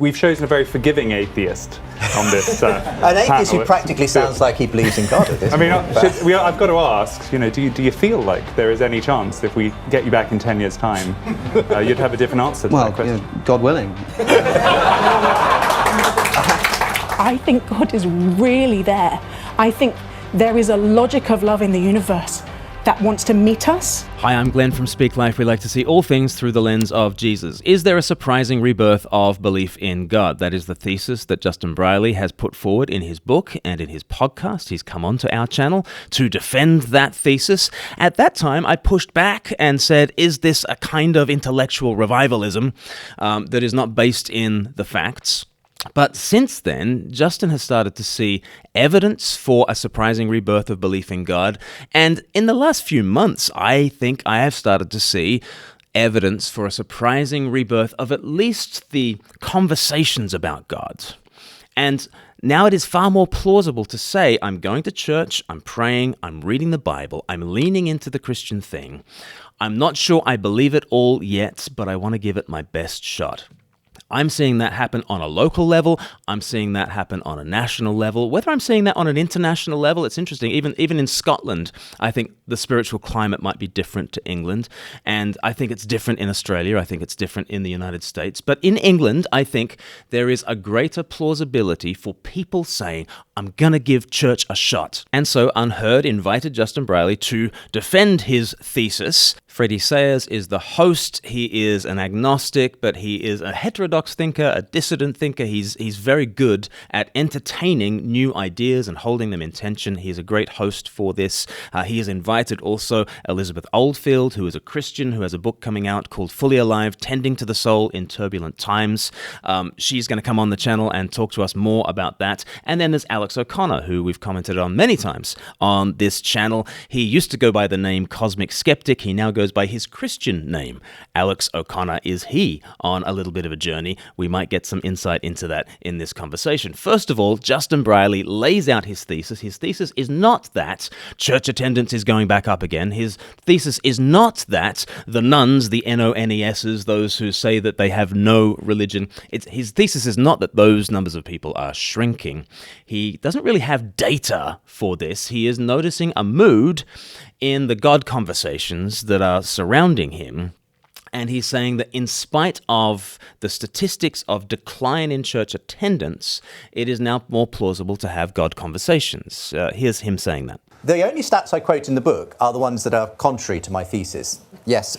We've chosen a very forgiving atheist on this an atheist who practically sounds like he believes in God. I mean, I've got to ask, do you feel like there is any chance if we get you back in 10 years' time, you'd have a different answer to that question? Well, God willing. I think God is really there. I think there is a logic of love in the universe that wants to meet us. Hi, I'm Glenn from Speak Life. We like to see all things through the lens of Jesus. Is there a surprising rebirth of belief in God? That is the thesis that Justin Brierley has put forward in his book and in his podcast. He's come onto our channel to defend that thesis. At that time, I pushed back and said, is this a kind of intellectual revivalism that is not based in the facts? But since then, Justin has started to see evidence for a surprising rebirth of belief in God. And in the last few months, I think I have started to see evidence for a surprising rebirth of at least the conversations about God. And now it is far more plausible to say, I'm going to church, I'm praying, I'm reading the Bible, I'm leaning into the Christian thing. I'm not sure I believe it all yet, but I want to give it my best shot. I'm seeing that happen on a local level. I'm seeing that happen on a national level. Whether I'm seeing that on an international level, it's interesting. Even in Scotland, I think the spiritual climate might be different to England. And I think it's different in Australia. I think it's different in the United States. But in England, I think there is a greater plausibility for people saying, I'm going to give church a shot. And so UnHerd invited Justin Brierley to defend his thesis. Freddie Sayers is the host. He is an agnostic, but he is a heterodox thinker, a dissident thinker. He's very good at entertaining new ideas and holding them in tension. He is a great host for this. He has invited also Elizabeth Oldfield, who is a Christian, who has a book coming out called Fully Alive, Tending to the Soul in Turbulent Times. She's going to come on the channel and talk to us more about that. And then there's Alex O'Connor, who we've commented on many times on this channel. He used to go by the name Cosmic Skeptic. He now goes by his Christian name. Alex O'Connor is he on a little bit of a journey. We might get some insight into that in this conversation. First of all, Justin Brierley lays out his thesis. His thesis is not that church attendance is going back up again. His thesis is not that the nuns, the NONESs, those who say that they have no religion, his thesis is not that those numbers of people are shrinking. He doesn't really have data for this. He is noticing a mood in the God conversations that are surrounding him. And he's saying that in spite of the statistics of decline in church attendance, it is now more plausible to have God conversations. Here's him saying that. The only stats I quote in the book are the ones that are contrary to my thesis. Yes,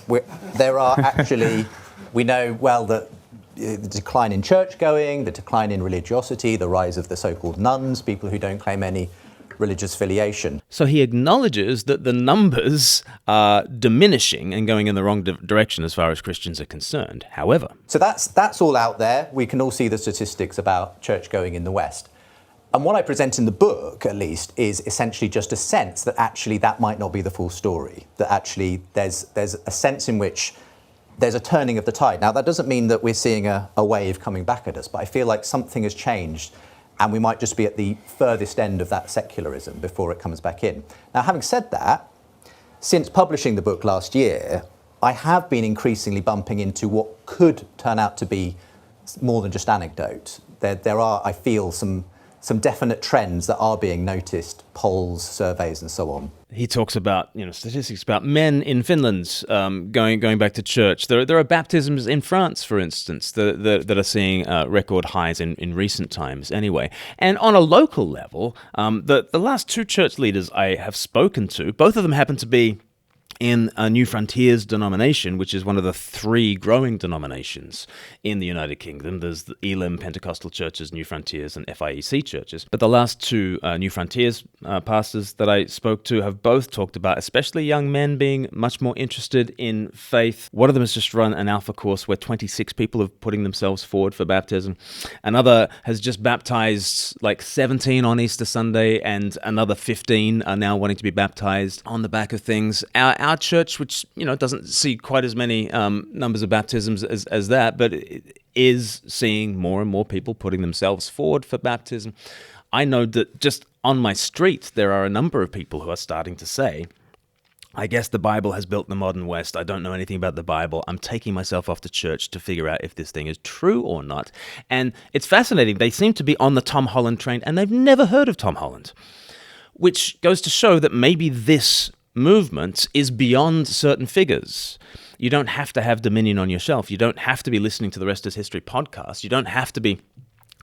there are actually, we know well that the decline in church going, the decline in religiosity, the rise of the so-called nuns, people who don't claim any religious affiliation. So he acknowledges that the numbers are diminishing and going in the wrong direction as far as Christians are concerned. However, so that's all out there. We can all see the statistics about church going in the West. And what I present in the book, at least, is essentially just a sense that actually that might not be the full story, that actually there's a sense in which there's a turning of the tide. Now, that doesn't mean that we're seeing a wave coming back at us, but I feel like something has changed and we might just be at the furthest end of that secularism before it comes back in. Now, having said that, since publishing the book last year, I have been increasingly bumping into what could turn out to be more than just anecdote. There are, I feel, some definite trends that are being noticed, polls, surveys, and so on. He talks about, statistics about men in Finland going back to church. There are baptisms in France, for instance, that are seeing record highs in recent times anyway. And on a local level, the last two church leaders I have spoken to, both of them happen to be in a New Frontiers denomination, which is one of the three growing denominations in the United Kingdom. There's the Elim Pentecostal churches, New Frontiers, and FIEC churches. But the last two New Frontiers pastors that I spoke to have both talked about, especially young men being much more interested in faith. One of them has just run an alpha course where 26 people are putting themselves forward for baptism. Another has just baptized like 17 on Easter Sunday, and another 15 are now wanting to be baptized on the back of things. Our church, which doesn't see quite as many numbers of baptisms as that, but it is seeing more and more people putting themselves forward for baptism. I know that just on my street there are a number of people who are starting to say, I guess the Bible has built the modern West. I don't know anything about the Bible. I'm taking myself off to church to figure out if this thing is true or not. And it's fascinating. They seem to be on the Tom Holland train, and they've never heard of Tom Holland, which goes to show that maybe this movement is beyond certain figures. You don't have to have dominion on your shelf. You don't have to be listening to the Rest is History podcast. You don't have to be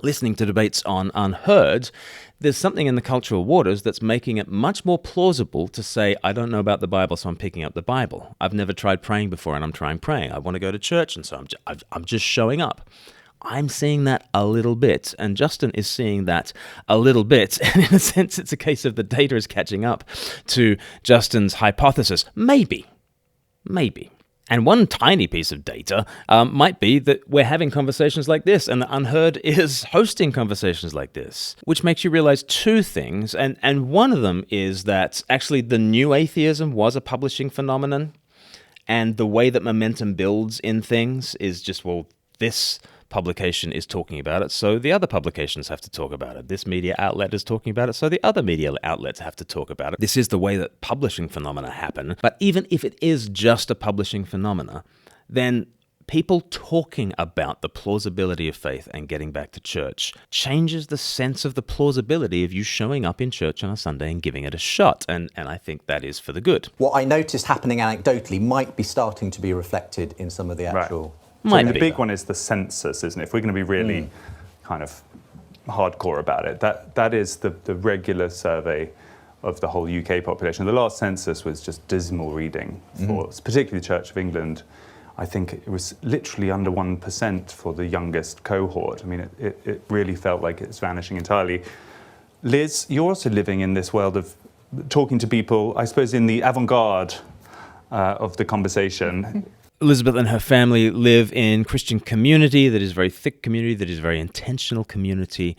listening to debates on UnHerd. There's something in the cultural waters that's making it much more plausible to say, I don't know about the Bible, so I'm picking up the Bible. I've never tried praying before, and I'm trying praying. I want to go to church, and so I'm just showing up. I'm seeing that a little bit, and Justin is seeing that a little bit. And in a sense, it's a case of the data is catching up to Justin's hypothesis. Maybe. And one tiny piece of data might be that we're having conversations like this, and the UnHerd is hosting conversations like this, which makes you realize two things. And one of them is that actually the new atheism was a publishing phenomenon, and the way that momentum builds in things is just, well, this publication is talking about it, so the other publications have to talk about it. This media outlet is talking about it, so the other media outlets have to talk about it. This is the way that publishing phenomena happen. But even if it is just a publishing phenomena, then people talking about the plausibility of faith and getting back to church changes the sense of the plausibility of you showing up in church on a Sunday and giving it a shot. And I think that is for the good. What I noticed happening anecdotally might be starting to be reflected in some of the actual... Right. So the big one is the census, isn't it? If we're going to be really kind of hardcore about it, that is the regular survey of the whole UK population. The last census was just dismal reading, for particularly the Church of England. I think it was literally under 1% for the youngest cohort. I mean, it really felt like it's vanishing entirely. Liz, you're also living in this world of talking to people, I suppose, in the avant-garde of the conversation. Elizabeth and her family live in Christian community that is very thick community, that is very intentional community,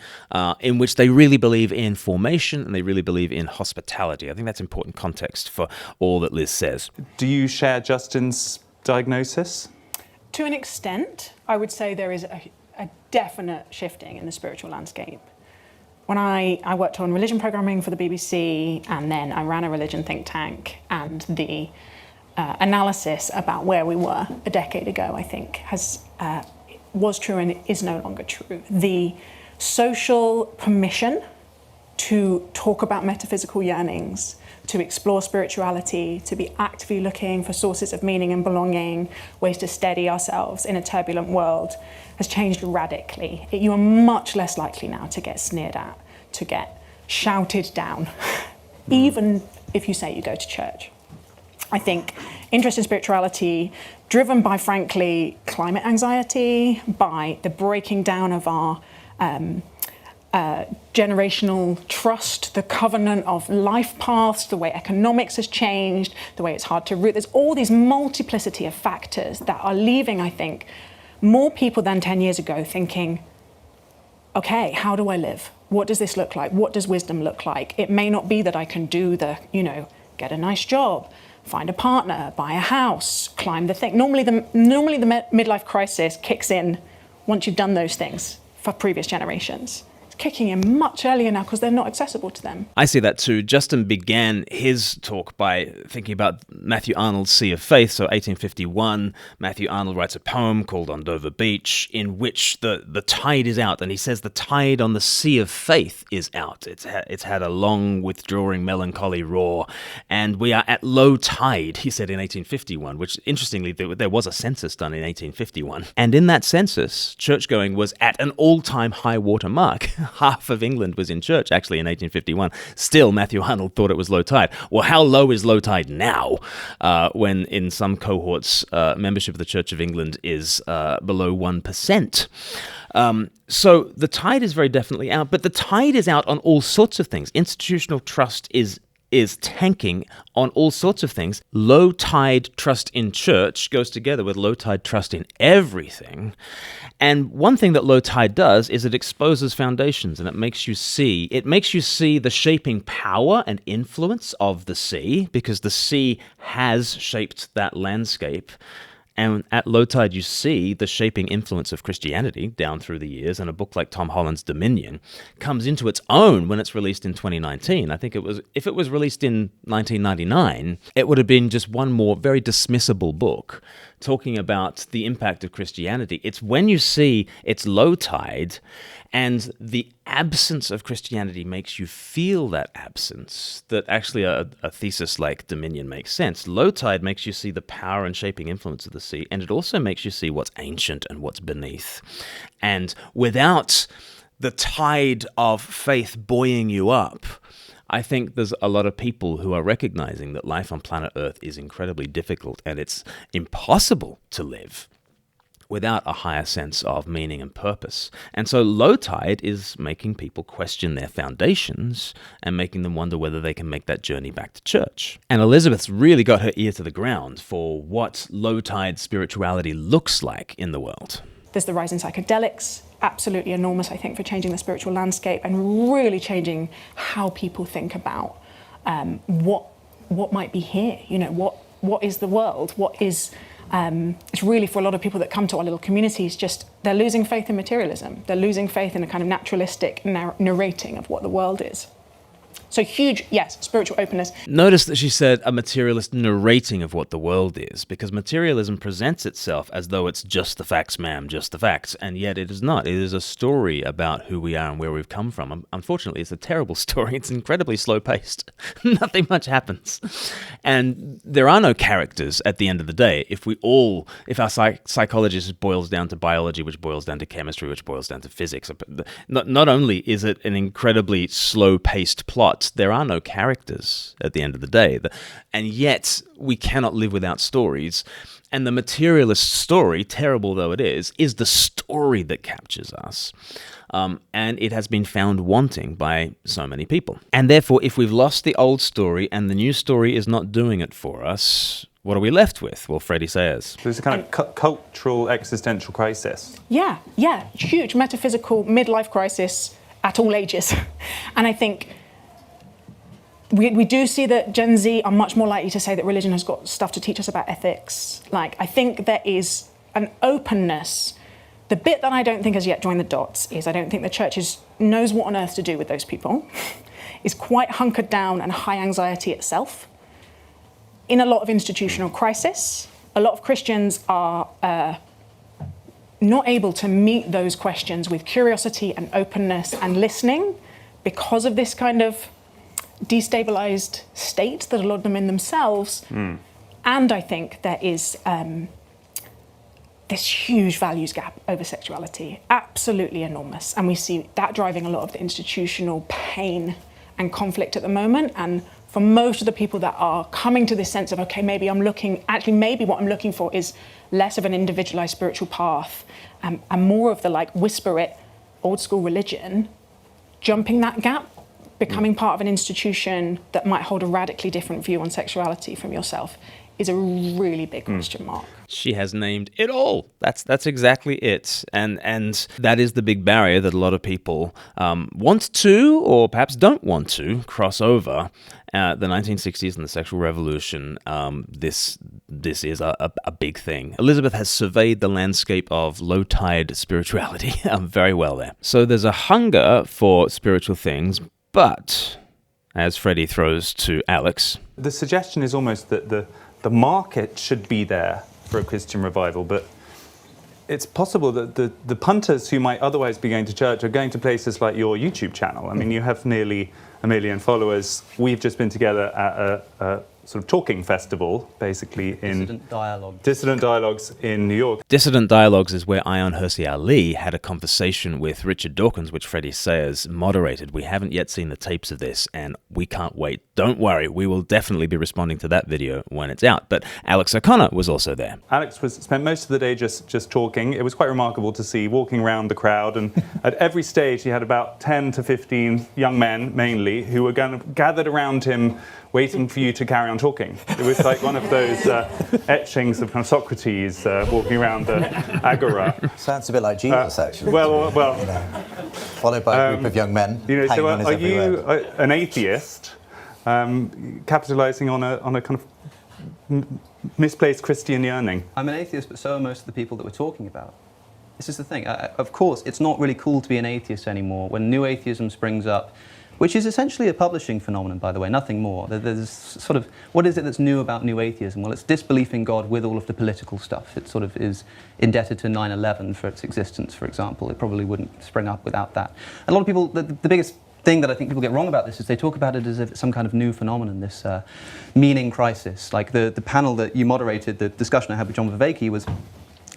in which they really believe in formation and they really believe in hospitality. I think that's important context for all that Liz says. Do you share Justin's diagnosis? To an extent, I would say there is a definite shifting in the spiritual landscape. When I worked on religion programming for the BBC, and then I ran a religion think tank, and the analysis about where we were a decade ago, I think, was true and is no longer true. The social permission to talk about metaphysical yearnings, to explore spirituality, to be actively looking for sources of meaning and belonging, ways to steady ourselves in a turbulent world, has changed radically. You are much less likely now to get sneered at, to get shouted down, even if you say you go to church. I think interest in spirituality, driven by, frankly, climate anxiety, by the breaking down of our generational trust, the covenant of life paths, the way economics has changed, the way it's hard to root. There's all these multiplicity of factors that are leaving, I think, more people than 10 years ago thinking, okay, how do I live? What does this look like? What does wisdom look like? It may not be that I can do the, get a nice job, find a partner, buy a house, climb the thing. Normally the midlife crisis kicks in once you've done those things for previous generations. It's kicking in much earlier now because they're not accessible to them. I see that too. Justin began his talk by thinking about Matthew Arnold's Sea of Faith. So 1851, Matthew Arnold writes a poem called On Dover Beach, in which the tide is out. And he says the tide on the Sea of Faith is out. It's had a long, withdrawing, melancholy roar. And we are at low tide, he said in 1851, which interestingly, there was a census done in 1851. And in that census, churchgoing was at an all-time high water mark. Half of England was in church, actually, in 1851. Still, Matthew Arnold thought it was low tide. Well, how low is low tide now, when in some cohorts, membership of the Church of England is below 1%? So the tide is very definitely out, but the tide is out on all sorts of things. Institutional trust is tanking on all sorts of things. Low tide trust in church goes together with low tide trust in everything. And one thing that low tide does is it exposes foundations, and it makes you see the shaping power and influence of the sea, because the sea has shaped that landscape. And at low tide, you see the shaping influence of Christianity down through the years, and a book like Tom Holland's Dominion comes into its own when it's released in 2019. I think if it was released in 1999, it would have been just one more very dismissible book talking about the impact of Christianity. It's when you see its low tide and the absence of Christianity makes you feel that absence that actually a thesis like Dominion makes sense. Low tide makes you see the power and shaping influence of the sea, and it also makes you see what's ancient and what's beneath. And without the tide of faith buoying you up, I think there's a lot of people who are recognizing that life on planet Earth is incredibly difficult and it's impossible to live without a higher sense of meaning and purpose. And so low tide is making people question their foundations and making them wonder whether they can make that journey back to church. And Elizabeth's really got her ear to the ground for what low tide spirituality looks like in the world. There's the rise in psychedelics, absolutely enormous, I think, for changing the spiritual landscape and really changing how people think about what might be here. You know, what is the world? What is it's really, for a lot of people that come to our little communities, just they're losing faith in materialism. They're losing faith in a kind of naturalistic narrating of what the world is. So huge, yes, spiritual openness. Notice that she said a materialist narrating of what the world is, because materialism presents itself as though it's just the facts, ma'am, just the facts, and yet it is not. It is a story about who we are and where we've come from. Unfortunately, it's a terrible story. It's incredibly slow-paced. Nothing much happens. And there are no characters at the end of the day. If our psychology just boils down to biology, which boils down to chemistry, which boils down to physics, not only is it an incredibly slow-paced plot, there are no characters at the end of the day. And yet, we cannot live without stories. And the materialist story, terrible though it is the story that captures us. And it has been found wanting by so many people. And therefore, if we've lost the old story and the new story is not doing it for us, what are we left with? Well, Freddie Sayers. There's a kind of cultural existential crisis. Yeah, huge metaphysical midlife crisis at all ages. And I think we do see that Gen Z are much more likely to say that religion has got stuff to teach us about ethics. Like, I think there is an openness. The bit that I don't think has yet joined the dots is I don't think the church knows what on earth to do with those people, is quite hunkered down and high anxiety itself. In a lot of institutional crisis, a lot of Christians are not able to meet those questions with curiosity and openness and listening because of this kind of destabilized state that a lot of them in themselves. And I think there is this huge values gap over sexuality, absolutely enormous. And we see that driving a lot of the institutional pain and conflict at the moment. And for most of the people that are coming to this sense of, okay, maybe what I'm looking for is less of an individualized spiritual path and more of the whisper it, old school religion, jumping that gap, becoming part of an institution that might hold a radically different view on sexuality from yourself is a really big question mark. She has named it all. That's exactly it. And that is the big barrier that a lot of people want to, or perhaps don't want to, cross over. The 1960s and the sexual revolution, this is a big thing. Elizabeth has surveyed the landscape of low-tide spirituality very well there. So there's a hunger for spiritual things, but, as Freddie throws to Alex, the suggestion is almost that the market should be there for a Christian revival, but it's possible that the punters who might otherwise be going to church are going to places like your YouTube channel. I mean, you have nearly 1 million followers. We've just been together at a sort of talking festival, basically in Dissident Dialogues in New York. Dissident Dialogues is where Ayaan Hirsi Ali had a conversation with Richard Dawkins, which Freddie Sayers moderated. We haven't yet seen the tapes of this, and we can't wait. Don't worry, we will definitely be responding to that video when it's out. But Alex O'Connor was also there. Alex spent most of the day just talking. It was quite remarkable to see, walking around the crowd, and at every stage he had about 10 to 15 young men, mainly, who were gathered around him, waiting for you to carry on talking. It was like one of those etchings of kind of Socrates walking around the agora. Sounds a bit like Jesus, actually. Well. Followed by a group of young men. So are you an atheist, capitalising on a kind of misplaced Christian yearning. I'm an atheist, but so are most of the people that we're talking about. This is the thing. Of course, it's not really cool to be an atheist anymore. When new atheism springs up, which is essentially a publishing phenomenon, by the way, nothing more. There's sort of, what is it that's new about new atheism? Well, it's disbelief in God with all of the political stuff. It sort of is indebted to 9/11 for its existence, for example. It probably wouldn't spring up without that. A lot of people, the biggest thing that I think people get wrong about this is they talk about it as if it's some kind of new phenomenon, this meaning crisis. Like the panel that you moderated, the discussion I had with John Vervaeke was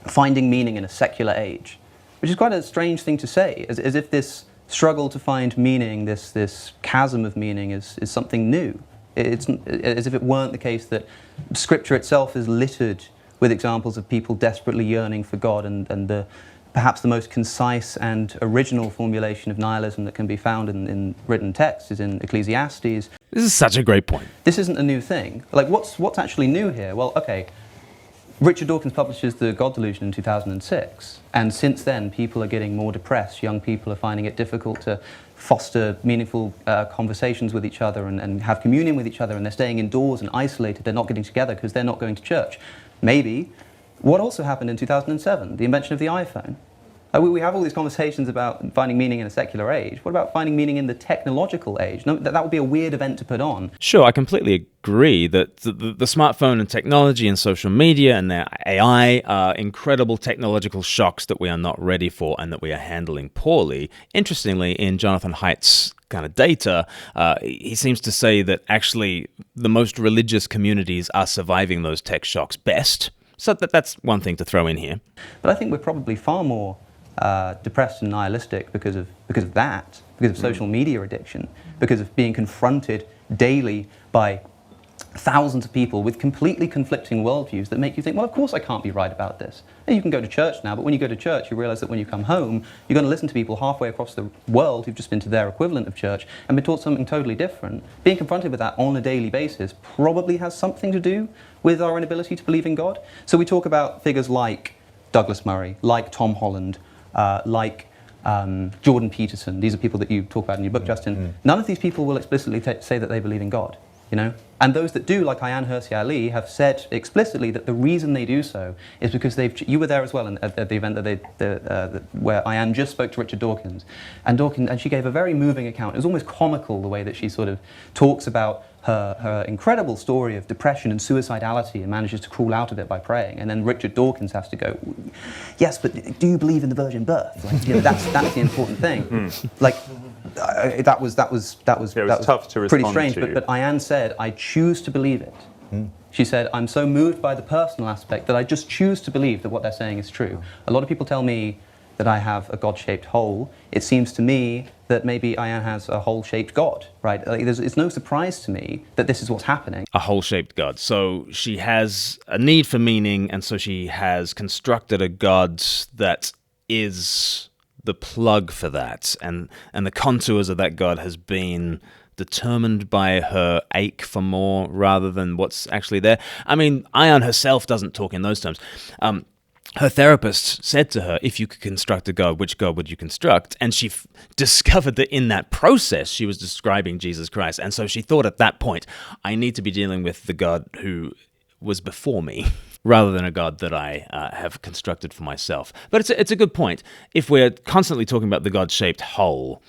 finding meaning in a secular age, which is quite a strange thing to say, as if this struggle to find meaning, this chasm of meaning is something new. It's as if it weren't the case that Scripture itself is littered with examples of people desperately yearning for God, and perhaps the most concise and original formulation of nihilism that can be found in written text is in Ecclesiastes. This is such a great point. This isn't a new thing. Like, what's actually new here? Well, okay, Richard Dawkins publishes The God Delusion in 2006, and since then people are getting more depressed. Young people are finding it difficult to foster meaningful conversations with each other and have communion with each other, and they're staying indoors and isolated. They're not getting together because they're not going to church. Maybe. What also happened in 2007? The invention of the iPhone. We have all these conversations about finding meaning in a secular age. What about finding meaning in the technological age? No, that would be a weird event to put on. Sure, I completely agree that the smartphone and technology and social media and their AI are incredible technological shocks that we are not ready for and that we are handling poorly. Interestingly, in Jonathan Haidt's kind of data, he seems to say that actually the most religious communities are surviving those tech shocks best. So that's one thing to throw in here. But I think we're probably far more depressed and nihilistic because of that, because of social media addiction, because of being confronted daily by thousands of people with completely conflicting worldviews that make you think, well, of course I can't be right about this. And you can go to church now, but when you go to church, you realize that when you come home, you're going to listen to people halfway across the world who've just been to their equivalent of church and been taught something totally different. Being confronted with that on a daily basis probably has something to do with our inability to believe in God. So we talk about figures like Douglas Murray, like Tom Holland, like Jordan Peterson. These are people that you talk about in your book, Justin. None of these people will explicitly say that they believe in God, you know? And those that do, like Ayaan Hirsi Ali, have said explicitly that the reason they do so is because you were there as well at the event that where Ayaan just spoke to Richard Dawkins. And she gave a very moving account. It was almost comical the way that she sort of talks about her incredible story of depression and suicidality and manages to crawl out of it by praying. And then Richard Dawkins has to go, yes, but do you believe in the virgin birth? Like, you know, that's the important thing. Like, that was tough to pretty respond strange. to. But Ayaan said, I choose to believe it. She said, I'm so moved by the personal aspect that I just choose to believe that what they're saying is true. A lot of people tell me that I have a God-shaped hole. It seems to me that maybe Ayaan has a hole-shaped God, right? Like, it's no surprise to me that this is what's happening. A hole-shaped God. So she has a need for meaning, and so she has constructed a God that is the plug for that, and the contours of that God has been determined by her ache for more rather than what's actually there. I mean, Ayaan herself doesn't talk in those terms. Her therapist said to her, if you could construct a God, which God would you construct? And she discovered that in that process, she was describing Jesus Christ. And so she thought at that point, I need to be dealing with the God who was before me, rather than a God that I have constructed for myself. But it's a good point. If we're constantly talking about the God-shaped hole,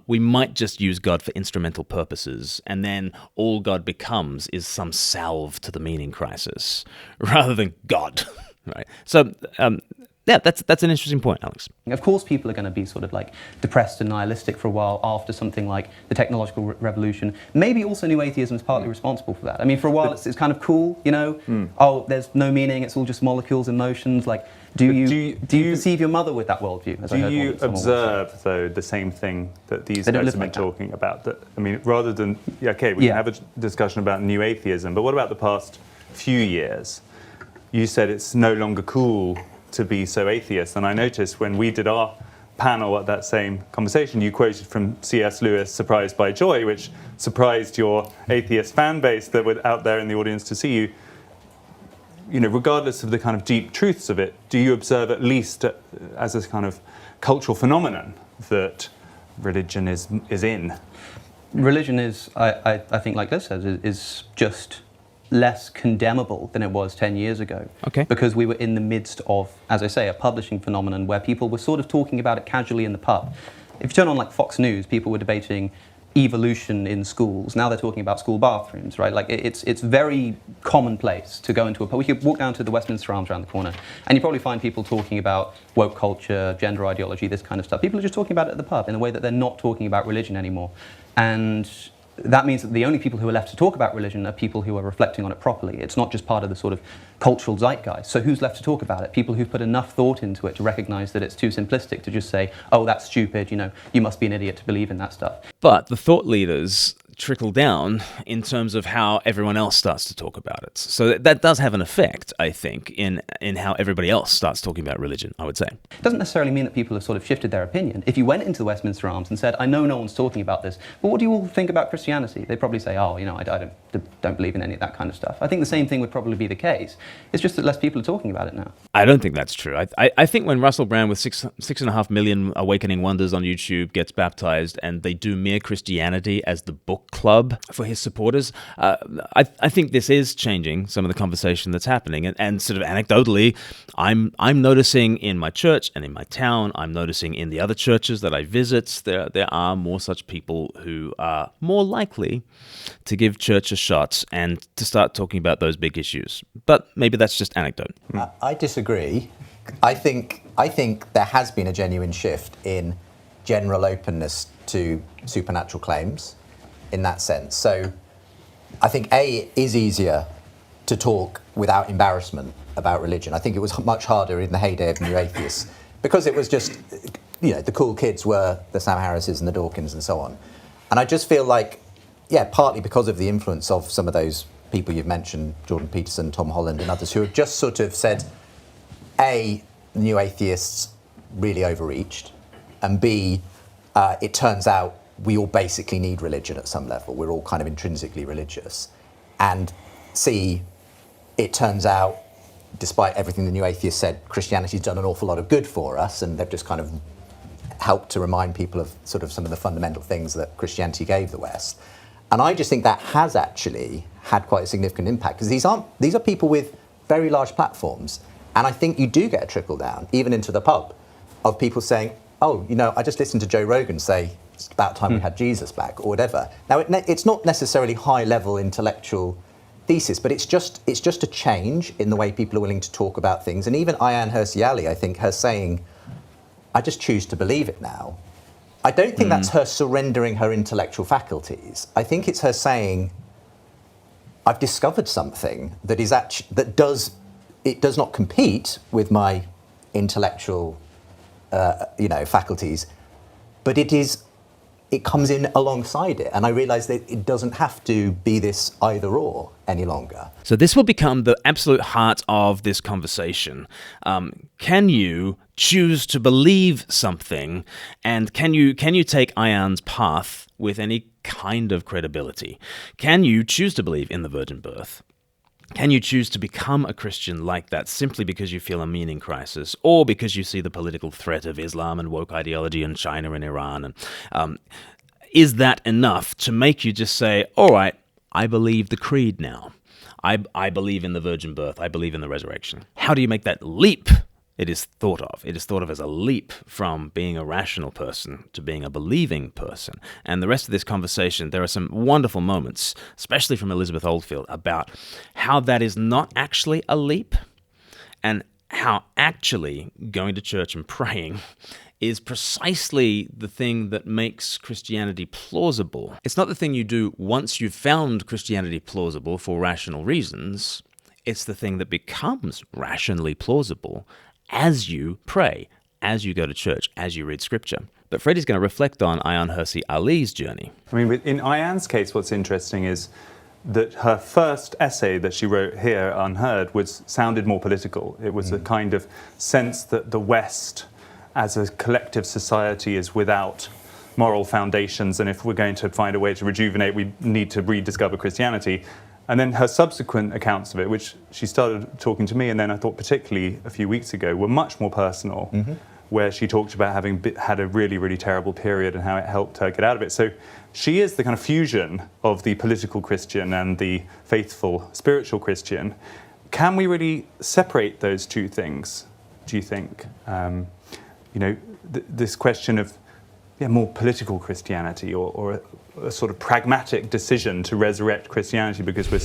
we might just use God for instrumental purposes, and then all God becomes is some salve to the meaning crisis, rather than God. Right. So, yeah, that's an interesting point, Alex. Of course, people are going to be sort of like depressed and nihilistic for a while after something like the technological revolution. Maybe also new atheism is partly responsible for that. I mean, for a while it's kind of cool, you know. Oh, there's no meaning; it's all just molecules and motions. Like, do you perceive your mother with that worldview? Do you observe though the same thing that these guys have been talking about? That, I mean, rather than we can have a discussion about new atheism, but what about the past few years? You said it's no longer cool to be so atheist. And I noticed when we did our panel at that same conversation, you quoted from C.S. Lewis' Surprised by Joy, which surprised your atheist fan base that were out there in the audience to see you. You know, regardless of the kind of deep truths of it, do you observe at least as a kind of cultural phenomenon that religion is in? Religion is, I think, like Liz says, is just less condemnable than it was 10 years ago. Okay. Because we were in the midst of, as I say, a publishing phenomenon where people were sort of talking about it casually in the pub. If you turn on like Fox News, people were debating evolution in schools. Now they're talking about school bathrooms, right? Like it's very commonplace to go into a pub. We could walk down to the Westminster Arms around the corner, and you probably find people talking about woke culture, gender ideology, this kind of stuff. People are just talking about it at the pub in a way that they're not talking about religion anymore. And that means that the only people who are left to talk about religion are people who are reflecting on it properly. It's not just part of the sort of cultural zeitgeist. So who's left to talk about it? People who've put enough thought into it to recognize that it's too simplistic to just say, oh, that's stupid, you know, you must be an idiot to believe in that stuff. But the thought leaders trickle down in terms of how everyone else starts to talk about it. So that does have an effect, I think, in how everybody else starts talking about religion, I would say. It doesn't necessarily mean that people have sort of shifted their opinion. If you went into the Westminster Arms and said, I know no one's talking about this, but what do you all think about Christianity? They'd probably say, oh, you know, I don't believe in any of that kind of stuff. I think the same thing would probably be the case. It's just that less people are talking about it now. I don't think that's true. I think when Russell Brand with 6.5 million Awakening Wonders on YouTube gets baptized and they do Mere Christianity as the book club for his supporters, I think this is changing some of the conversation that's happening. And sort of anecdotally, I'm noticing in my church and in my town, I'm noticing in the other churches that I visit, there are more such people who are more likely to give church a shot and to start talking about those big issues. But maybe that's just anecdote. I disagree. I think there has been a genuine shift in general openness to supernatural claims in that sense. So I think it is easier to talk without embarrassment about religion. I think it was much harder in the heyday of New Atheists because it was just, you know, the cool kids were the Sam Harrises and the Dawkins and so on. And I just feel like, yeah, partly because of the influence of some of those people you've mentioned, Jordan Peterson, Tom Holland and others, who have just sort of said, A, New Atheists really overreached, and B, it turns out we all basically need religion at some level. We're all kind of intrinsically religious. And C, it turns out, despite everything the New Atheists said, Christianity's done an awful lot of good for us, and they've just kind of helped to remind people of sort of some of the fundamental things that Christianity gave the West. And I just think that has actually had quite a significant impact, because these are people with very large platforms. And I think you do get a trickle down, even into the pub, of people saying, oh, you know, I just listened to Joe Rogan say, it's about time we had Jesus back, or whatever. Now, it's not necessarily high-level intellectual thesis, but it's just a change in the way people are willing to talk about things. And even Ayaan Hirsi Ali, I think, her saying, I just choose to believe it now. I don't think that's her surrendering her intellectual faculties. I think it's her saying, I've discovered something that is does not compete with my intellectual, faculties, but it comes in alongside it. And I realise that it doesn't have to be this either or any longer. So this will become the absolute heart of this conversation. Can you choose to believe something, and can you take Ayaan's path with any kind of credibility? Can you choose to believe in the virgin birth? Can you choose to become a Christian like that simply because you feel a meaning crisis, or because you see the political threat of Islam and woke ideology in China and Iran? And is that enough to make you just say, all right, I believe the creed now. I believe in the virgin birth. I believe in the resurrection. How do you make that leap? It is thought of as a leap from being a rational person to being a believing person. And the rest of this conversation, there are some wonderful moments, especially from Elizabeth Oldfield, about how that is not actually a leap, and how actually going to church and praying is precisely the thing that makes Christianity plausible. It's not the thing you do once you've found Christianity plausible for rational reasons. It's the thing that becomes rationally plausible as you pray, as you go to church, as you read scripture. But Freddie's going to reflect on Ayaan Hirsi Ali's journey. I mean, in Ayaan's case, what's interesting is that her first essay that she wrote here, UnHerd, sounded more political. It was a kind of sense that the West, as a collective society, is without moral foundations, and if we're going to find a way to rejuvenate, we need to rediscover Christianity. And then her subsequent accounts of it, which she started talking to me, and then I thought particularly a few weeks ago, were much more personal, where she talked about having had a really, really terrible period and how it helped her get out of it. So she is the kind of fusion of the political Christian and the faithful spiritual Christian. Can we really separate those two things, do you think? This question of more political Christianity or a sort of pragmatic decision to resurrect Christianity because we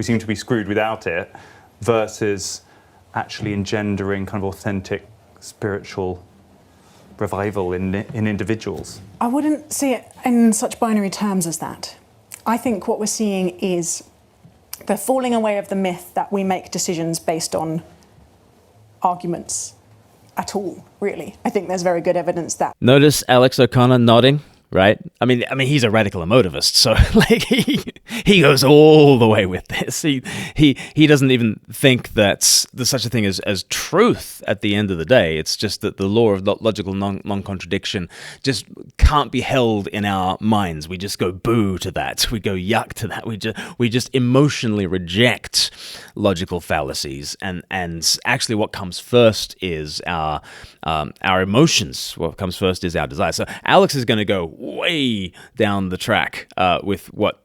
seem to be screwed without it, versus actually engendering kind of authentic spiritual revival in individuals. I wouldn't see it in such binary terms as that. I think what we're seeing is the falling away of the myth that we make decisions based on arguments at all, really. I think there's very good evidence that. Notice Alex O'Connor nodding, right? I mean, he's a radical emotivist, so like he goes all the way with this. He doesn't even think that there's such a thing as truth at the end of the day. It's just that the law of logical non-contradiction just can't be held in our minds. We just go boo to that. We go yuck to that. We just emotionally reject logical fallacies. And actually, what comes first is our emotions. What comes first is our desire. So Alex is going to go way down the track with what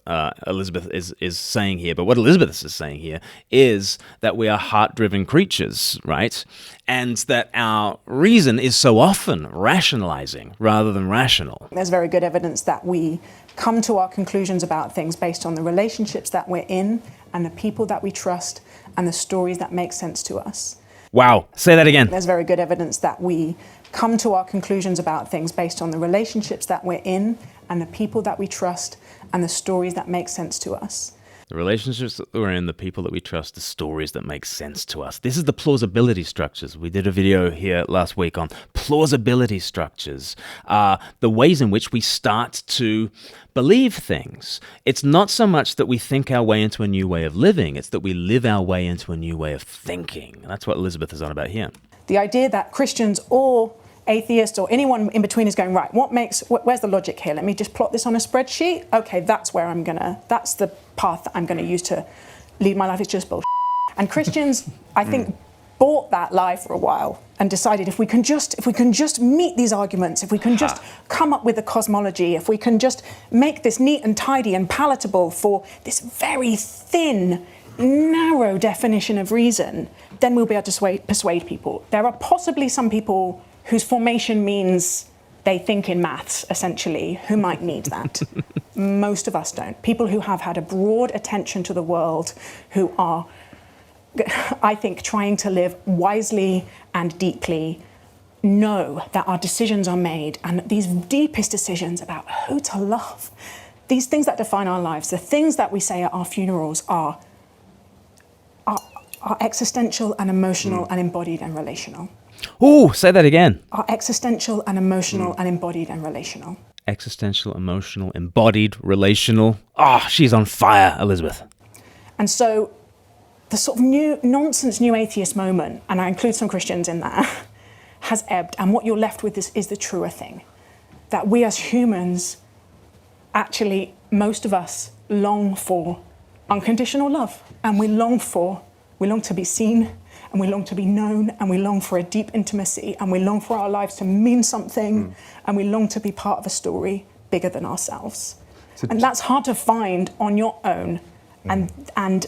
Elizabeth is saying here. But what Elizabeth is saying here is that we are heart-driven creatures, right? And that our reason is so often rationalizing rather than rational. There's very good evidence that we come to our conclusions about things based on the relationships that we're in and the people that we trust and the stories that make sense to us. Wow. Say that again. There's very good evidence that we come to our conclusions about things based on the relationships that we're in and the people that we trust and the stories that make sense to us. The relationships that we're in, the people that we trust, the stories that make sense to us. This is the plausibility structures. We did a video here last week on plausibility structures, the ways in which we start to believe things. It's not so much that we think our way into a new way of living, it's that we live our way into a new way of thinking. That's what Elizabeth is on about here. The idea that Christians or atheists or anyone in between is going, right, where's the logic here? Let me just plot this on a spreadsheet. Okay, that's the path that I'm gonna use to lead my life. It's just bullshit. And Christians, I think, bought that lie for a while and decided if we can just meet these arguments, if we can just come up with a cosmology, if we can just make this neat and tidy and palatable for this very thin, narrow definition of reason, then we'll be able to persuade people. There are possibly some people whose formation means they think in maths, essentially, who might need that. Most of us don't. People who have had a broad attention to the world, who are, I think, trying to live wisely and deeply, know that our decisions are made, and these deepest decisions about who to love, these things that define our lives, the things that we say at our funerals are existential and emotional and embodied and relational. Ooh, say that again. Are existential and emotional and embodied and relational. Existential, emotional, embodied, relational. Ah, she's on fire, Elizabeth. And so the sort of new atheist moment, and I include some Christians in that, has ebbed. And what you're left with is the truer thing. That we as humans, actually, most of us long for unconditional love. And we long to be seen, and we long to be known, and we long for a deep intimacy, and we long for our lives to mean something, and we long to be part of a story bigger than ourselves. And that's hard to find on your own. And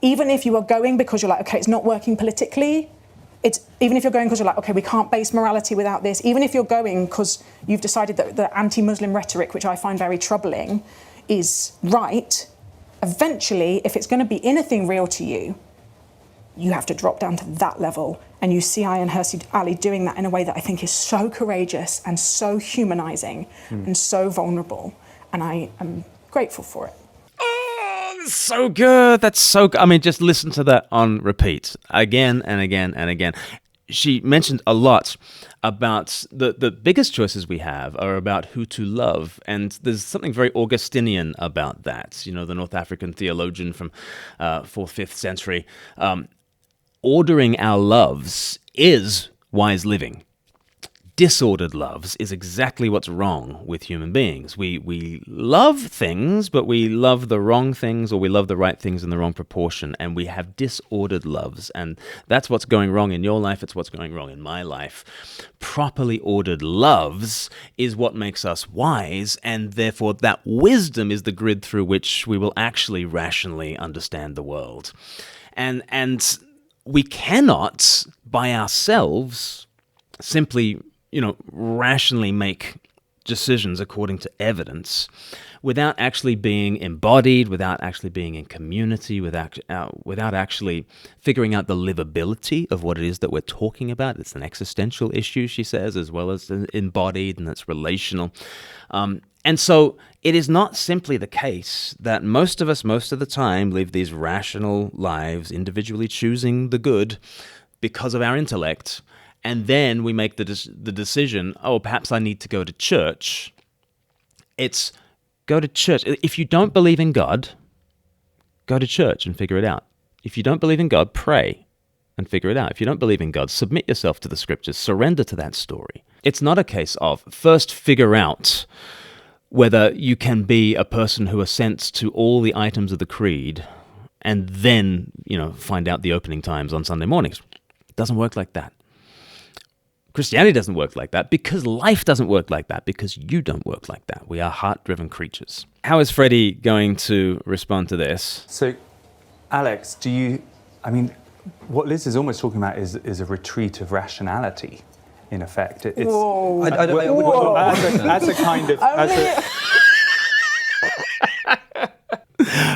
even if you are going because you're like, okay, it's not working politically, even if you're going because you're like, okay, we can't base morality without this, even if you're going because you've decided that the anti-Muslim rhetoric, which I find very troubling, is right, eventually, if it's going to be anything real to you, you have to drop down to that level. And you see UnHerd Ali doing that in a way that I think is so courageous and so humanizing and so vulnerable. And I am grateful for it. Oh, that's so good. That's so good. I mean, just listen to that on repeat again and again and again. She mentioned a lot about the biggest choices we have are about who to love. And there's something very Augustinian about that. You know, the North African theologian from 4th, 5th century. Ordering our loves is wise living. disordered loves is exactly what's wrong with human beings. We love things, but we love the wrong things, or we love the right things in the wrong proportion, and we have disordered loves, and that's what's going wrong in your life, it's what's going wrong in my life. Properly ordered loves is what makes us wise, and therefore that wisdom is the grid through which we will actually rationally understand the world. And we cannot, by ourselves, simply, rationally make decisions according to evidence without actually being embodied, without actually being in community, without actually figuring out the livability of what it is that we're talking about. It's an existential issue, she says, as well as embodied, and it's relational. And so it is not simply the case that most of us, most of the time, live these rational lives, individually choosing the good because of our intellect, and then we make the decision, perhaps I need to go to church. It's go to church. If you don't believe in God, go to church and figure it out. If you don't believe in God, pray and figure it out. If you don't believe in God, submit yourself to the scriptures, surrender to that story. It's not a case of first figure out whether you can be a person who assents to all the items of the creed and then, find out the opening times on Sunday mornings. It doesn't work like that. Christianity doesn't work like that because life doesn't work like that, because you don't work like that. We are heart-driven creatures. How is Freddie going to respond to this? So, Alex, what Liz is almost talking about is a retreat of rationality, in effect. Whoa. As a kind of...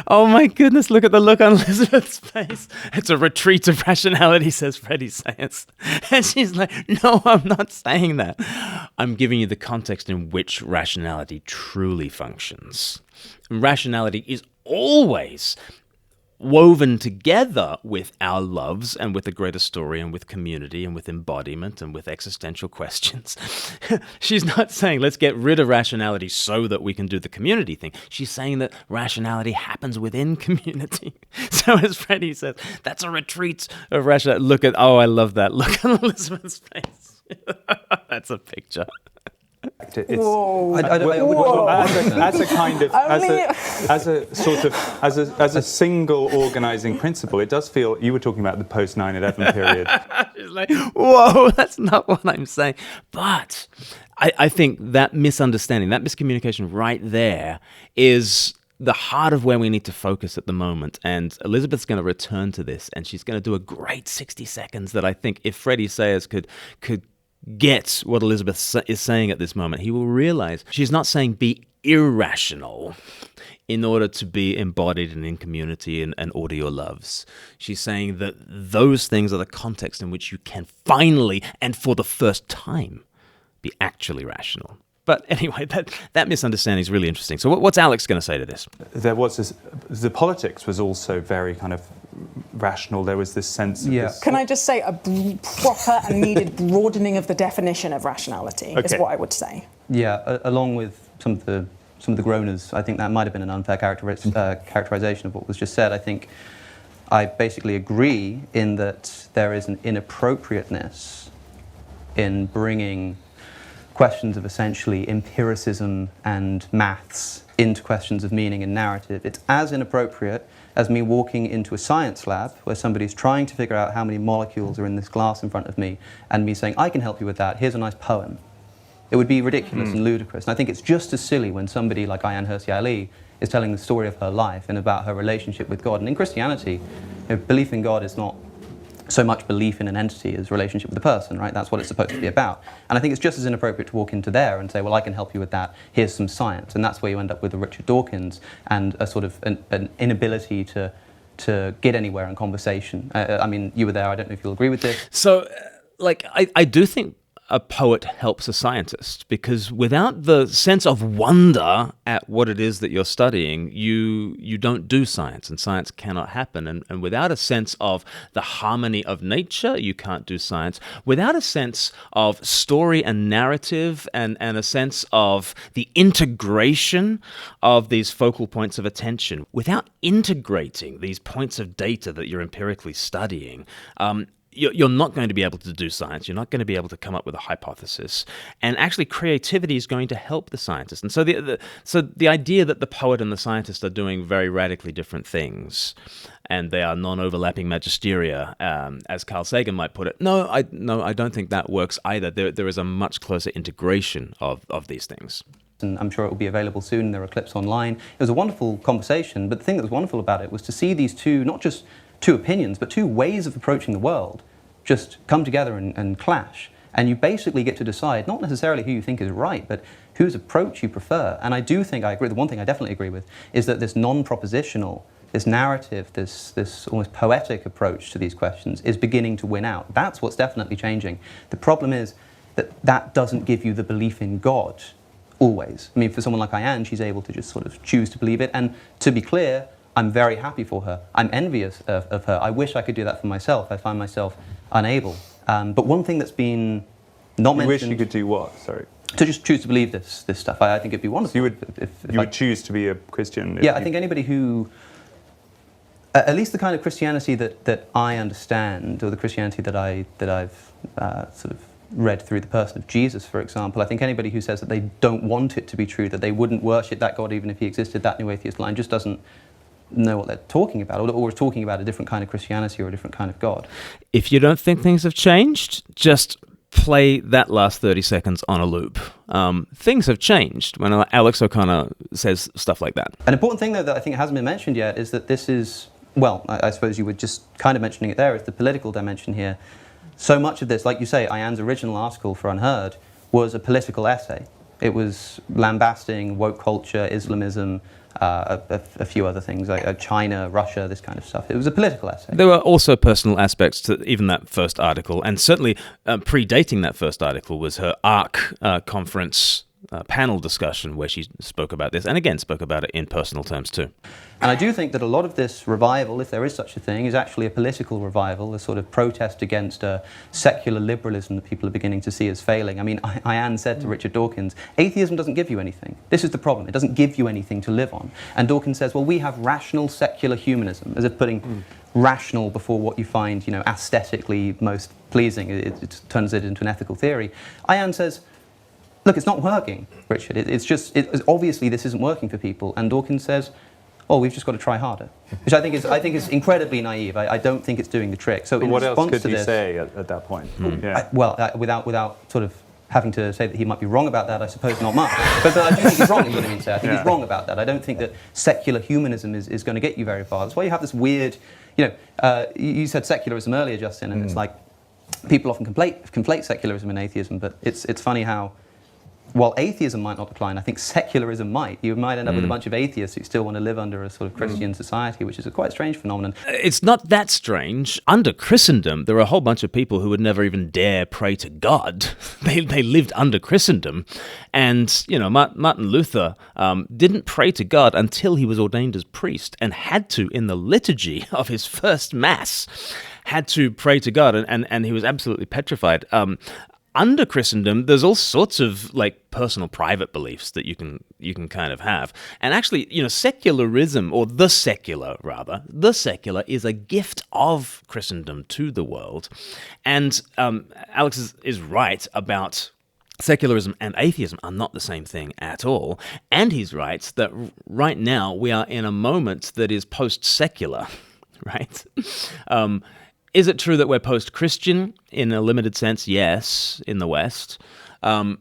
Oh my goodness, look at the look on Elizabeth's face. It's a retreat of rationality, says Freddie Sayers. And she's like, no, I'm not saying that. I'm giving you the context in which rationality truly functions. And rationality is always woven together with our loves and with the greater story and with community and with embodiment and with existential questions. She's not saying let's get rid of rationality so that we can do the community thing. She's saying that rationality happens within community. So as Freddie says, that's a retreat of rationality. Look at, I love that. Look at Elizabeth's face. That's a picture. As a single organizing principle, it does feel, you were talking about the post 9/11 period. She's like, whoa, that's not what I'm saying. But I think that misunderstanding, that miscommunication right there is the heart of where we need to focus at the moment. And Elizabeth's going to return to this, and she's going to do a great 60 seconds that I think if Freddie Sayers could get what Elizabeth is saying at this moment, he will realize she's not saying be irrational in order to be embodied and in community and order your loves. She's saying that those things are the context in which you can finally and for the first time be actually rational. But anyway, that misunderstanding is really interesting. So what's Alex going to say to this? There was this, the politics was also very kind of rational. There was this sense of this... Can I just say a proper and needed broadening of the definition of rationality is what I would say. Yeah, along with some of the groaners, I think that might have been an unfair characterization of what was just said. I think I basically agree in that there is an inappropriateness in bringing questions of essentially empiricism and maths into questions of meaning and narrative. It's as inappropriate as me walking into a science lab where somebody's trying to figure out how many molecules are in this glass in front of me and me saying, I can help you with that, here's a nice poem. It would be ridiculous and ludicrous. And I think it's just as silly when somebody like UnHerd Ali is telling the story of her life and about her relationship with God. And in Christianity, belief in God is not so much belief in an entity as relationship with the person, right? That's what it's supposed to be about. And I think it's just as inappropriate to walk into there and say, well, I can help you with that, here's some science. And that's where you end up with a Richard Dawkins and a sort of an inability to get anywhere in conversation. I mean, you were there, I don't know if you'll agree with this. So, I do think a poet helps a scientist, because without the sense of wonder at what it is that you're studying, you don't do science, and science cannot happen. And without a sense of the harmony of nature, you can't do science. Without a sense of story and narrative and a sense of the integration of these focal points of attention, without integrating these points of data that you're empirically studying, you're not going to be able to do science. You're not going to be able to come up with a hypothesis. And actually, creativity is going to help the scientist. And so the idea that the poet and the scientist are doing very radically different things, and they are non-overlapping magisteria, as Carl Sagan might put it. No, I don't think that works either. There is a much closer integration of these things. And I'm sure it will be available soon. There are clips online. It was a wonderful conversation, but the thing that was wonderful about it was to see these two, not just two opinions, but two ways of approaching the world just come together and clash. And you basically get to decide not necessarily who you think is right, but whose approach you prefer. And I do think I agree. The one thing I definitely agree with is that this non-propositional, this narrative, this almost poetic approach to these questions is beginning to win out. That's what's definitely changing. The problem is that doesn't give you the belief in God always. I mean, for someone like Ayan, she's able to just sort of choose to believe it. And to be clear, I'm very happy for her. I'm envious of her. I wish I could do that for myself. I find myself unable. But one thing that's been not mentioned... You wish you could do what? Sorry. To just choose to believe this stuff. I think it'd be wonderful. So you would choose to be a Christian? Yeah, I think anybody who... at least the kind of Christianity that I understand, or the Christianity that I've sort of read through the person of Jesus, for example, I think anybody who says that they don't want it to be true, that they wouldn't worship that God even if he existed, that new atheist line, just doesn't know what they're talking about, or is talking about a different kind of Christianity or a different kind of God. If you don't think things have changed, just play that last 30 seconds on a loop. Things have changed when Alex O'Connor says stuff like that. An important thing, though, that I think hasn't been mentioned yet is that this is, well, I suppose you were just kind of mentioning it there, is the political dimension here. So much of this, like you say, Ayan's original article for UnHerd was a political essay. It was lambasting woke culture, Islamism, a few other things, like China, Russia, this kind of stuff. It was a political essay. There were also personal aspects to even that first article, and certainly predating that first article was her ARC conference panel discussion where she spoke about this, and again spoke about it in personal terms too. And I do think that a lot of this revival, if there is such a thing, is actually a political revival, a sort of protest against secular liberalism that people are beginning to see as failing. I mean, Ayan said to Richard Dawkins, atheism doesn't give you anything. This is the problem. It doesn't give you anything to live on. And Dawkins says, well, we have rational secular humanism, as if putting rational before what you find, aesthetically most pleasing. It turns it into an ethical theory. Ayan says, look, it's not working, Richard. It's obviously this isn't working for people. And Dawkins says, oh, we've just got to try harder, which I think is incredibly naive. I don't think it's doing the trick. So but in what response else could to he say at that point? Yeah. Without sort of having to say that he might be wrong about that, I suppose not much. But I do think he's wrong in what I mean to say. I think he's wrong about that. I don't think that secular humanism is going to get you very far. That's why you have this weird, you said secularism earlier, Justin, and it's like people often conflate secularism and atheism, but it's funny how, while atheism might not decline, I think secularism might. You might end up with a bunch of atheists who still want to live under a sort of Christian society, which is a quite strange phenomenon. It's not that strange. Under Christendom, there are a whole bunch of people who would never even dare pray to God. They lived under Christendom. And, Martin Luther didn't pray to God until he was ordained as priest, and had to, in the liturgy of his first Mass, had to pray to God, and he was absolutely petrified. Under Christendom, there's all sorts of personal private beliefs that you can kind of have. And actually, secularism, or the secular is a gift of Christendom to the world. And Alex is right about secularism and atheism are not the same thing at all. And he's right that right now we are in a moment that is post-secular, right? Is it true that we're post-Christian in a limited sense? Yes, in the West.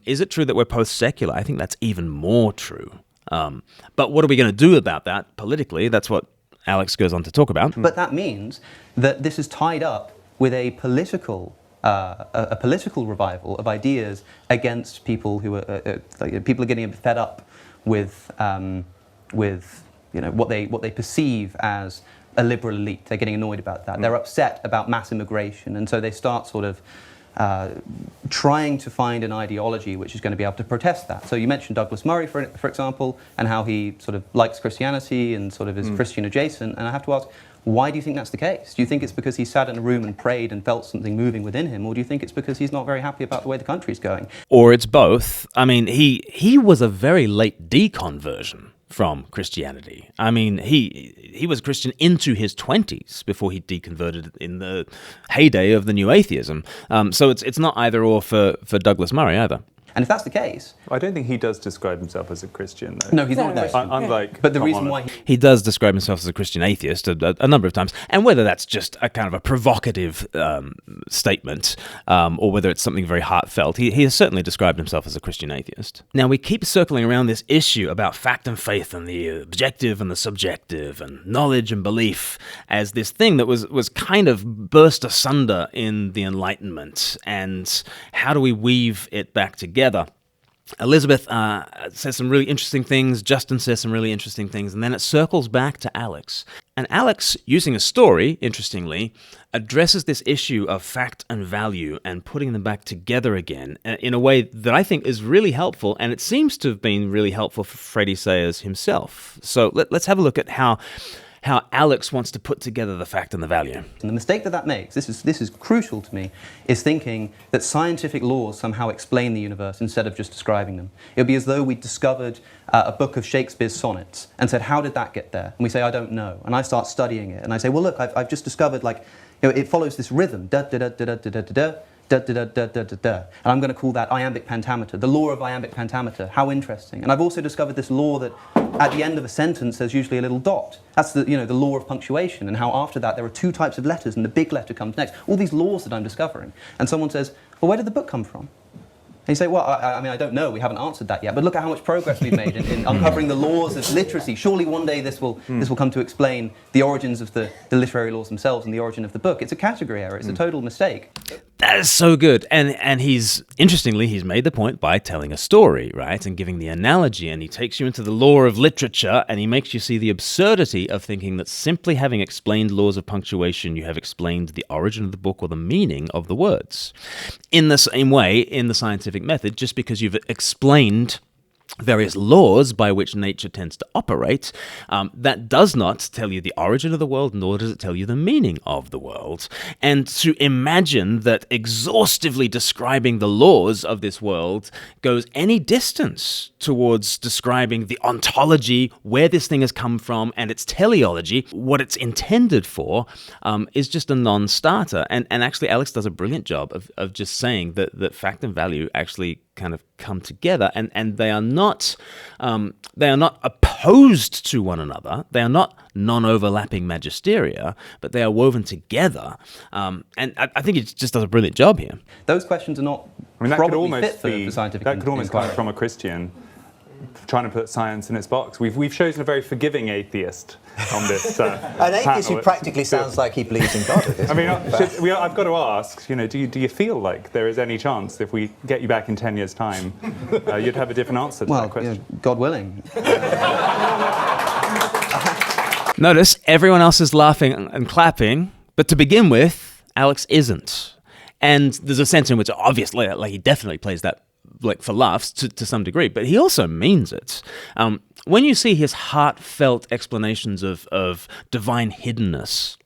Is it true that we're post-secular? I think that's even more true. But what are we going to do about that politically? That's what Alex goes on to talk about. But that means that this is tied up with a political revival of ideas against people who are people are getting a bit fed up with what they perceive as a liberal elite. They're getting annoyed about that. They're upset about mass immigration, and so they start sort of trying to find an ideology which is going to be able to protest that. So you mentioned Douglas Murray, for example, and how he sort of likes Christianity and sort of is Christian adjacent. And I have to ask, why do you think that's the case? Do you think it's because he sat in a room and prayed and felt something moving within him, or do you think it's because he's not very happy about the way the country's going? Or it's both. I mean, he was a very late deconversion from Christianity. I mean, he was a Christian into his 20s before he deconverted in the heyday of the new atheism. So it's not either or for Douglas Murray either. And if that's the case... I don't think he does describe himself as a Christian, though. No, he's not a Christian. Unlike... But the reason why... He does describe himself as a Christian atheist a number of times, and whether that's just a kind of a provocative statement or whether it's something very heartfelt, he has certainly described himself as a Christian atheist. Now, we keep circling around this issue about fact and faith and the objective and the subjective and knowledge and belief as this thing that was kind of burst asunder in the Enlightenment, and how do we weave it back together? Elizabeth says some really interesting things, Justin says some really interesting things, and then it circles back to Alex. And Alex, using a story, interestingly, addresses this issue of fact and value and putting them back together again in a way that I think is really helpful, and it seems to have been really helpful for Freddie Sayers himself. So let's have a look at how Alex wants to put together the fact and the value. And the mistake that makes, this is crucial to me, is thinking that scientific laws somehow explain the universe instead of just describing them. It would be as though we discovered a book of Shakespeare's sonnets and said, how did that get there? And we say, I don't know. And I start studying it. And I say, well, look, I've just discovered, like, it follows this rhythm, da-da-da-da-da-da-da-da. And I'm going to call that iambic pentameter, the law of iambic pentameter. How interesting. And I've also discovered this law that at the end of a sentence there's usually a little dot. That's the law of punctuation, and how after that there are two types of letters and the big letter comes next. All these laws that I'm discovering. And someone says, well, where did the book come from? And you say, well, I mean, I don't know, we haven't answered that yet, but look at how much progress we've made in uncovering the laws of literacy. Surely one day this will come to explain the origins of the literary laws themselves and the origin of the book. It's a category error, it's a total mistake. That is so good. And he's made the point by telling a story, right? And giving the analogy, and he takes you into the law of literature, and he makes you see the absurdity of thinking that simply having explained laws of punctuation, you have explained the origin of the book or the meaning of the words. In the same way, in the scientific method, just because you've explained various laws by which nature tends to operate, that does not tell you the origin of the world, nor does it tell you the meaning of the world. And to imagine that exhaustively describing the laws of this world goes any distance towards describing the ontology, where this thing has come from, and its teleology, what it's intended for, is just a non-starter. And actually, Alex does a brilliant job of just saying that fact and value actually kind of come together, and they are not opposed to one another. They are not non-overlapping magisteria, but they are woven together. And I think it just does a brilliant job here. Those questions are not that probably could almost fit for scientific that could almost inquiry. come from a Christian trying to put science in its box. We've chosen a very forgiving atheist on this an atheist who practically sounds like he believes in God at this I mean, point. I've got to ask, do you feel like there is any chance if we get you back in 10 years' time, you'd have a different answer to that question? God willing. Notice everyone else is laughing and clapping, but to begin with, Alex isn't. And there's a sense in which obviously, like, he definitely plays that like for laughs to some degree, but he also means it. When you see his heartfelt explanations of divine hiddenness,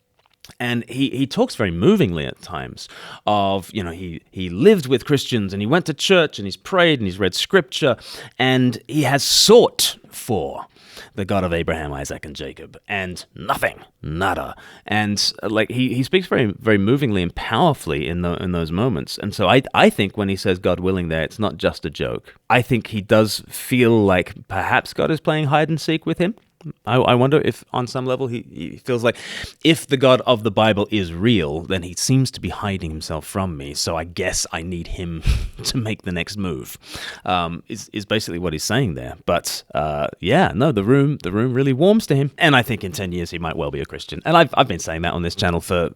and he talks very movingly at times of, he lived with Christians and he went to church and he's prayed and he's read scripture and he has sought for the God of Abraham, Isaac, and Jacob, and nothing, nada. And like he speaks very, very movingly and powerfully in those moments. And so I think when he says God willing there, it's not just a joke. I think he does feel like perhaps God is playing hide and seek with him. I wonder if on some level he feels like if the God of the Bible is real, then he seems to be hiding himself from me. So I guess I need him to make the next move, is basically what he's saying there. But the room really warms to him. And I think in 10 years he might well be a Christian. And I've been saying that on this channel for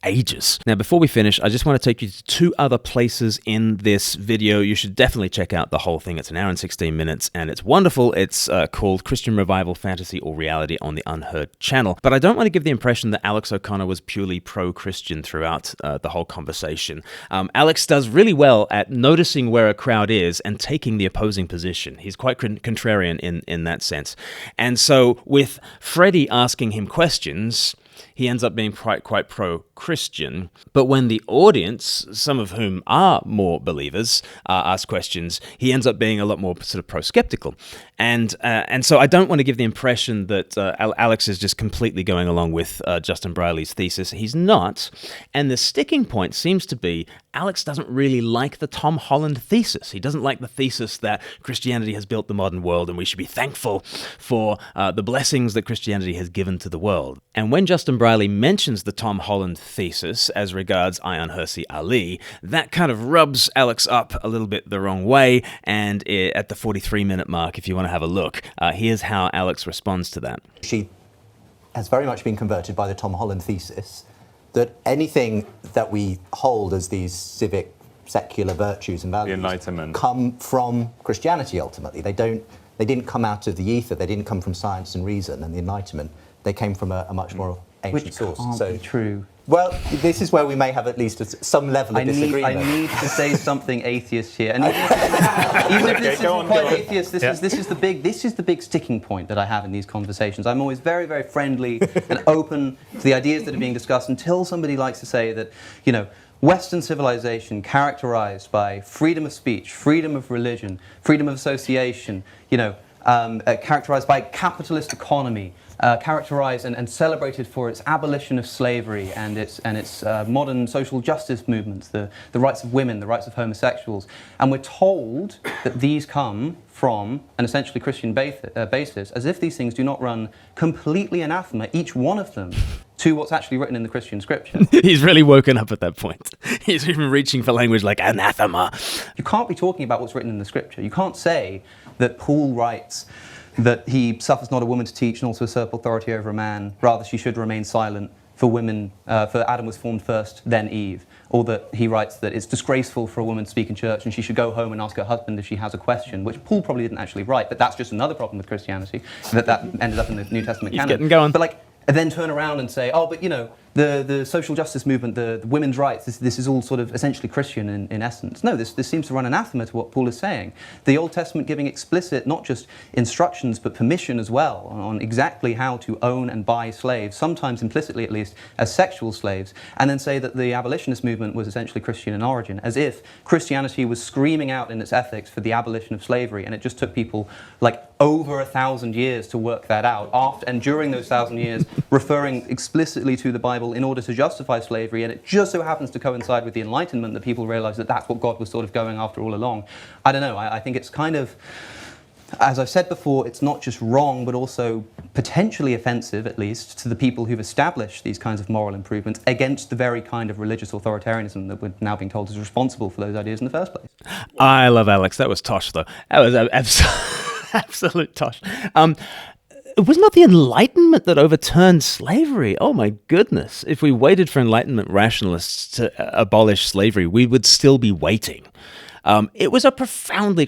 ages. Now, before we finish, I just want to take you to two other places in this video. You should definitely check out the whole thing. It's an hour and 16 minutes, and it's wonderful. It's called Christian Revival, Fantasy or Reality on the UnHerd channel. But I don't want to give the impression that Alex O'Connor was purely pro-Christian throughout the whole conversation. Alex does really well at noticing where a crowd is and taking the opposing position. He's quite contrarian in that sense. And so with Freddie asking him questions, he ends up being quite pro-Christian. But when the audience, some of whom are more believers, ask questions, he ends up being a lot more sort of pro-skeptical. And so I don't want to give the impression that Alex is just completely going along with Justin Brierley's thesis. He's not. And the sticking point seems to be Alex doesn't really like the Tom Holland thesis. He doesn't like the thesis that Christianity has built the modern world and we should be thankful for the blessings that Christianity has given to the world. And when Justin Brierley mentions the Tom Holland thesis as regards Ayaan Hirsi Ali, that kind of rubs Alex up a little bit the wrong way. And at the 43-minute mark, if you want to have a look, here's how Alex responds to that. She has very much been converted by the Tom Holland thesis that anything that we hold as these civic, secular virtues and values, the Enlightenment, come from Christianity ultimately. They didn't come out of the ether, they didn't come from science and reason and the Enlightenment. They came from a much more ancient source. Which can't be true. Well, this is where we may have at least some level of disagreement. I need to say something atheist here, and even if this isn't quite atheist, this is the big sticking point that I have in these conversations. I'm always very, very friendly and open to the ideas that are being discussed until somebody likes to say that, Western civilization characterized by freedom of speech, freedom of religion, freedom of association, characterized by capitalist economy, characterized and celebrated for its abolition of slavery and its modern social justice movements, the rights of women, the rights of homosexuals. And we're told that these come from an essentially Christian basis, as if these things do not run completely anathema, each one of them, to what's actually written in the Christian scripture. He's really woken up at that point. He's even reaching for language like anathema. You can't be talking about what's written in the scripture. You can't say that Paul writes that he suffers not a woman to teach nor to usurp authority over a man, rather she should remain silent, for Adam was formed first, then Eve. Or that he writes that it's disgraceful for a woman to speak in church and she should go home and ask her husband if she has a question, which Paul probably didn't actually write, but that's just another problem with Christianity, that ended up in the New Testament canon. He's getting going. But then turn around and say, the social justice movement, the women's rights, this is all sort of essentially Christian in essence. No, this seems to run anathema to what Paul is saying. The Old Testament giving explicit, not just instructions, but permission as well on exactly how to own and buy slaves, sometimes implicitly at least, as sexual slaves, and then say that the abolitionist movement was essentially Christian in origin, as if Christianity was screaming out in its ethics for the abolition of slavery, and it just took people over 1,000 years to work that out, after and during those 1,000 years referring explicitly to the Bible in order to justify slavery, and it just so happens to coincide with the Enlightenment that people realize that that's what God was sort of going after all along. I don't know, I think it's kind of, as I've said before, it's not just wrong, but also potentially offensive, at least, to the people who've established these kinds of moral improvements against the very kind of religious authoritarianism that we're now being told is responsible for those ideas in the first place. I love Alex. That was tosh, though. That was absolute tosh. It was not the Enlightenment that overturned slavery. Oh my goodness. If we waited for Enlightenment rationalists to abolish slavery, we would still be waiting. It was a profoundly,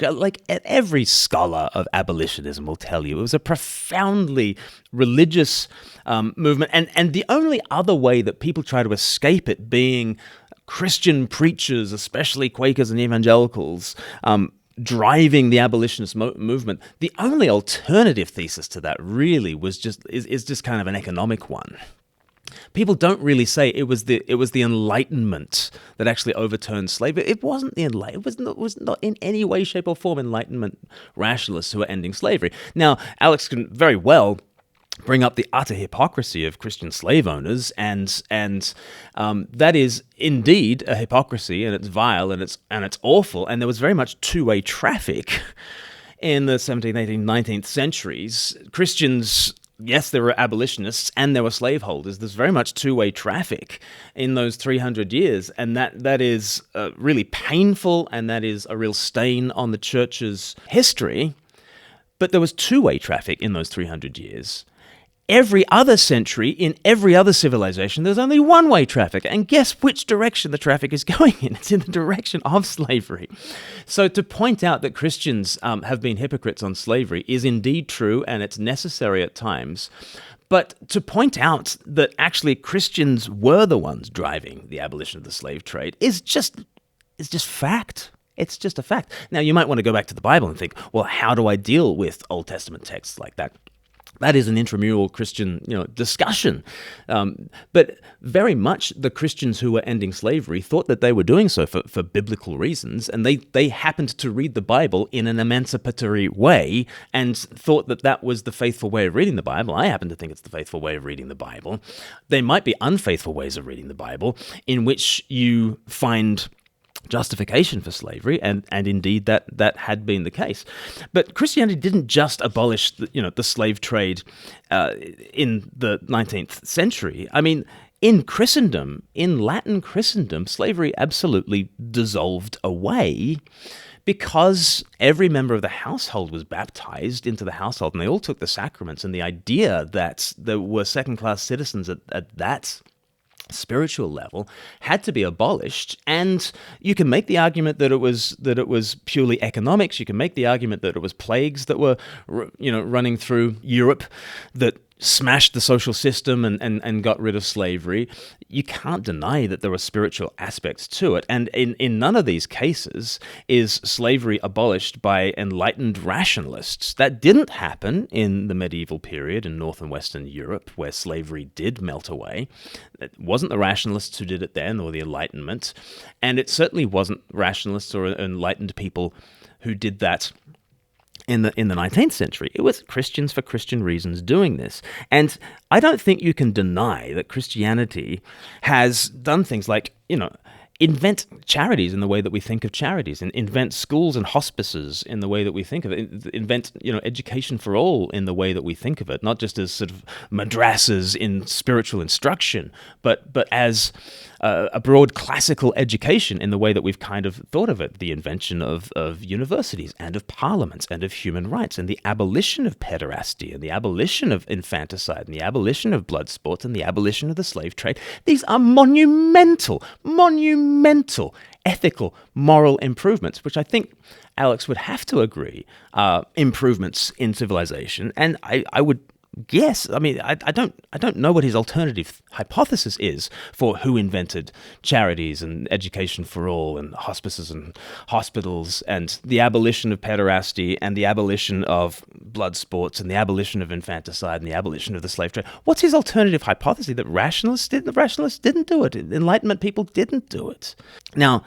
every scholar of abolitionism will tell you, it was a profoundly religious movement. And the only other way that people try to escape it being Christian preachers, especially Quakers and evangelicals, driving the abolitionist movement, the only alternative thesis to that really is just kind of an economic one. People don't really say it was the Enlightenment that actually overturned slavery. It wasn't the Enlightenment. It was not in any way, shape, or form Enlightenment rationalists who were ending slavery. Now, Alex can very well bring up the utter hypocrisy of Christian slave owners, and that is indeed a hypocrisy, and it's vile, and it's awful, and there was very much two-way traffic in the 17th, 18th, 19th centuries. Christians, yes, there were abolitionists and there were slaveholders. There's very much two-way traffic in those 300 years, and that is really painful, and that is a real stain on the church's history. But there was two-way traffic in those 300 years. Every other century, in every other civilization, there's only one-way traffic. And guess which direction the traffic is going in? It's in the direction of slavery. So to point out that Christians have been hypocrites on slavery is indeed true, and it's necessary at times. But to point out that actually Christians were the ones driving the abolition of the slave trade is just fact. It's just a fact. Now, you might want to go back to the Bible and think, well, how do I deal with Old Testament texts like that? That is an intramural Christian, discussion. But very much the Christians who were ending slavery thought that they were doing so for biblical reasons, and they happened to read the Bible in an emancipatory way and thought that that was the faithful way of reading the Bible. I happen to think it's the faithful way of reading the Bible. There might be unfaithful ways of reading the Bible in which you find justification for slavery, and indeed that had been the case. But Christianity didn't just abolish the slave trade in the 19th century. I mean, in Christendom, in Latin Christendom, slavery absolutely dissolved away because every member of the household was baptized into the household, and they all took the sacraments, and the idea that there were second-class citizens at that spiritual level had to be abolished. And you can make the argument that it was purely economics. You can make the argument that it was plagues that were running through Europe that smashed the social system and got rid of slavery. You can't deny that there were spiritual aspects to it. And in none of these cases is slavery abolished by enlightened rationalists. That didn't happen in the medieval period in North and Western Europe, where slavery did melt away. It wasn't the rationalists who did it then, or the Enlightenment. And it certainly wasn't rationalists or enlightened people who did that in the 19th century. It was Christians for Christian reasons doing this. And I don't think you can deny that Christianity has done things like, invent charities in the way that we think of charities, and invent schools and hospices in the way that we think of it, invent education for all in the way that we think of it, not just as sort of madrasas in spiritual instruction, but as a broad classical education in the way that we've kind of thought of it, the invention of universities and of parliaments and of human rights, and the abolition of pederasty and the abolition of infanticide and the abolition of blood sports and the abolition of the slave trade. These are monumental ethical, moral improvements, which I think Alex would have to agree are improvements in civilization. And I would guess, I don't know what his alternative hypothesis is for who invented charities and education for all and hospices and hospitals and the abolition of pederasty and the abolition of blood sports and the abolition of infanticide and the abolition of the slave trade. What's his alternative hypothesis? That rationalists did? The rationalists didn't do it. Enlightenment people didn't do it. Now,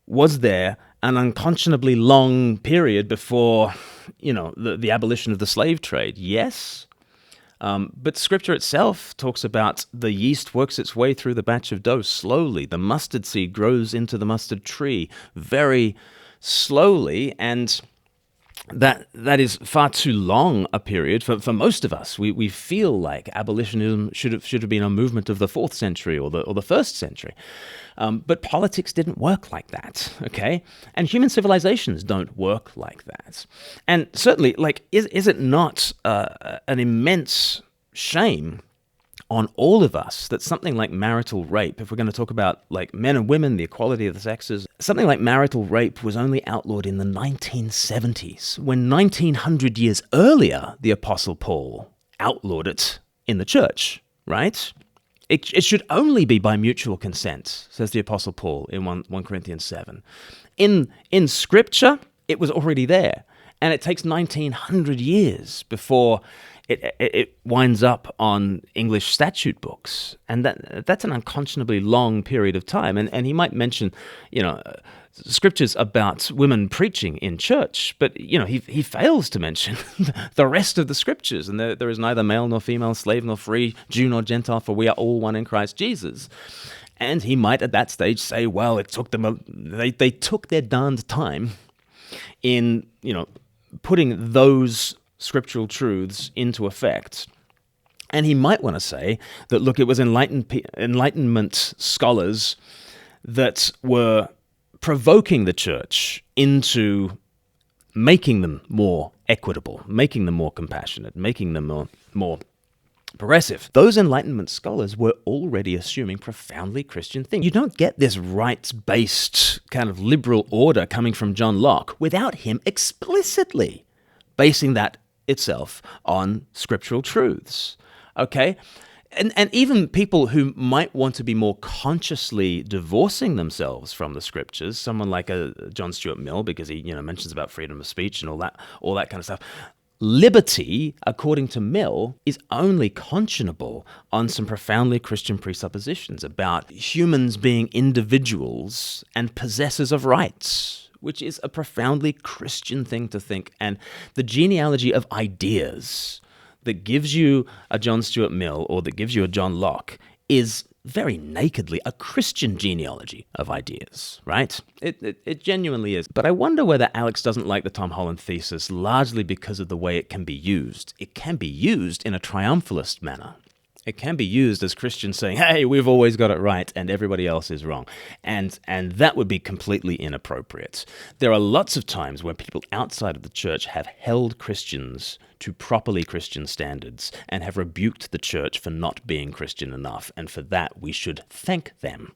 was there an unconscionably long period before, the abolition of the slave trade? Yes. But Scripture itself talks about the yeast works its way through the batch of dough slowly. The mustard seed grows into the mustard tree very slowly, and that is far too long a period for most of us. We feel like abolitionism should have been a movement of the 4th century or the 1st century. But politics didn't work like that, okay? And human civilizations don't work like that. And certainly, is it not an immense shame on all of us that something like marital rape, if we're going to talk about men and women, the equality of the sexes, something like marital rape was only outlawed in the 1970s, when 1900 years earlier, the Apostle Paul outlawed it in the church, right? It should only be by mutual consent, says the Apostle Paul in 1 Corinthians 7. In Scripture, it was already there, and it takes 1900 years before it winds up on English statute books, and that's an unconscionably long period of time. And he might mention, scriptures about women preaching in church, but he fails to mention the rest of the scriptures. And there is neither male nor female, slave nor free, Jew nor Gentile, for we are all one in Christ Jesus. And he might at that stage say, well, it took them they took their darned time in putting those scriptural truths into effect. And he might want to say that, look, it was Enlightenment scholars that were provoking the church into making them more equitable, making them more compassionate, making them more progressive. Those Enlightenment scholars were already assuming profoundly Christian things. You don't get this rights-based kind of liberal order coming from John Locke without him explicitly basing that itself on scriptural truths, okay? And even people who might want to be more consciously divorcing themselves from the scriptures, someone like John Stuart Mill, because he mentions about freedom of speech and all that kind of stuff, liberty, according to Mill, is only conscionable on some profoundly Christian presuppositions about humans being individuals and possessors of rights, which is a profoundly Christian thing to think. And the genealogy of ideas that gives you a John Stuart Mill or that gives you a John Locke is very nakedly a Christian genealogy of ideas, right? It genuinely is. But I wonder whether Alex doesn't like the Tom Holland thesis largely because of the way it can be used. It can be used in a triumphalist manner. It can be used as Christians saying, hey, we've always got it right and everybody else is wrong. And that would be completely inappropriate. There are lots of times when people outside of the church have held Christians to properly Christian standards and have rebuked the church for not being Christian enough. And for that, we should thank them.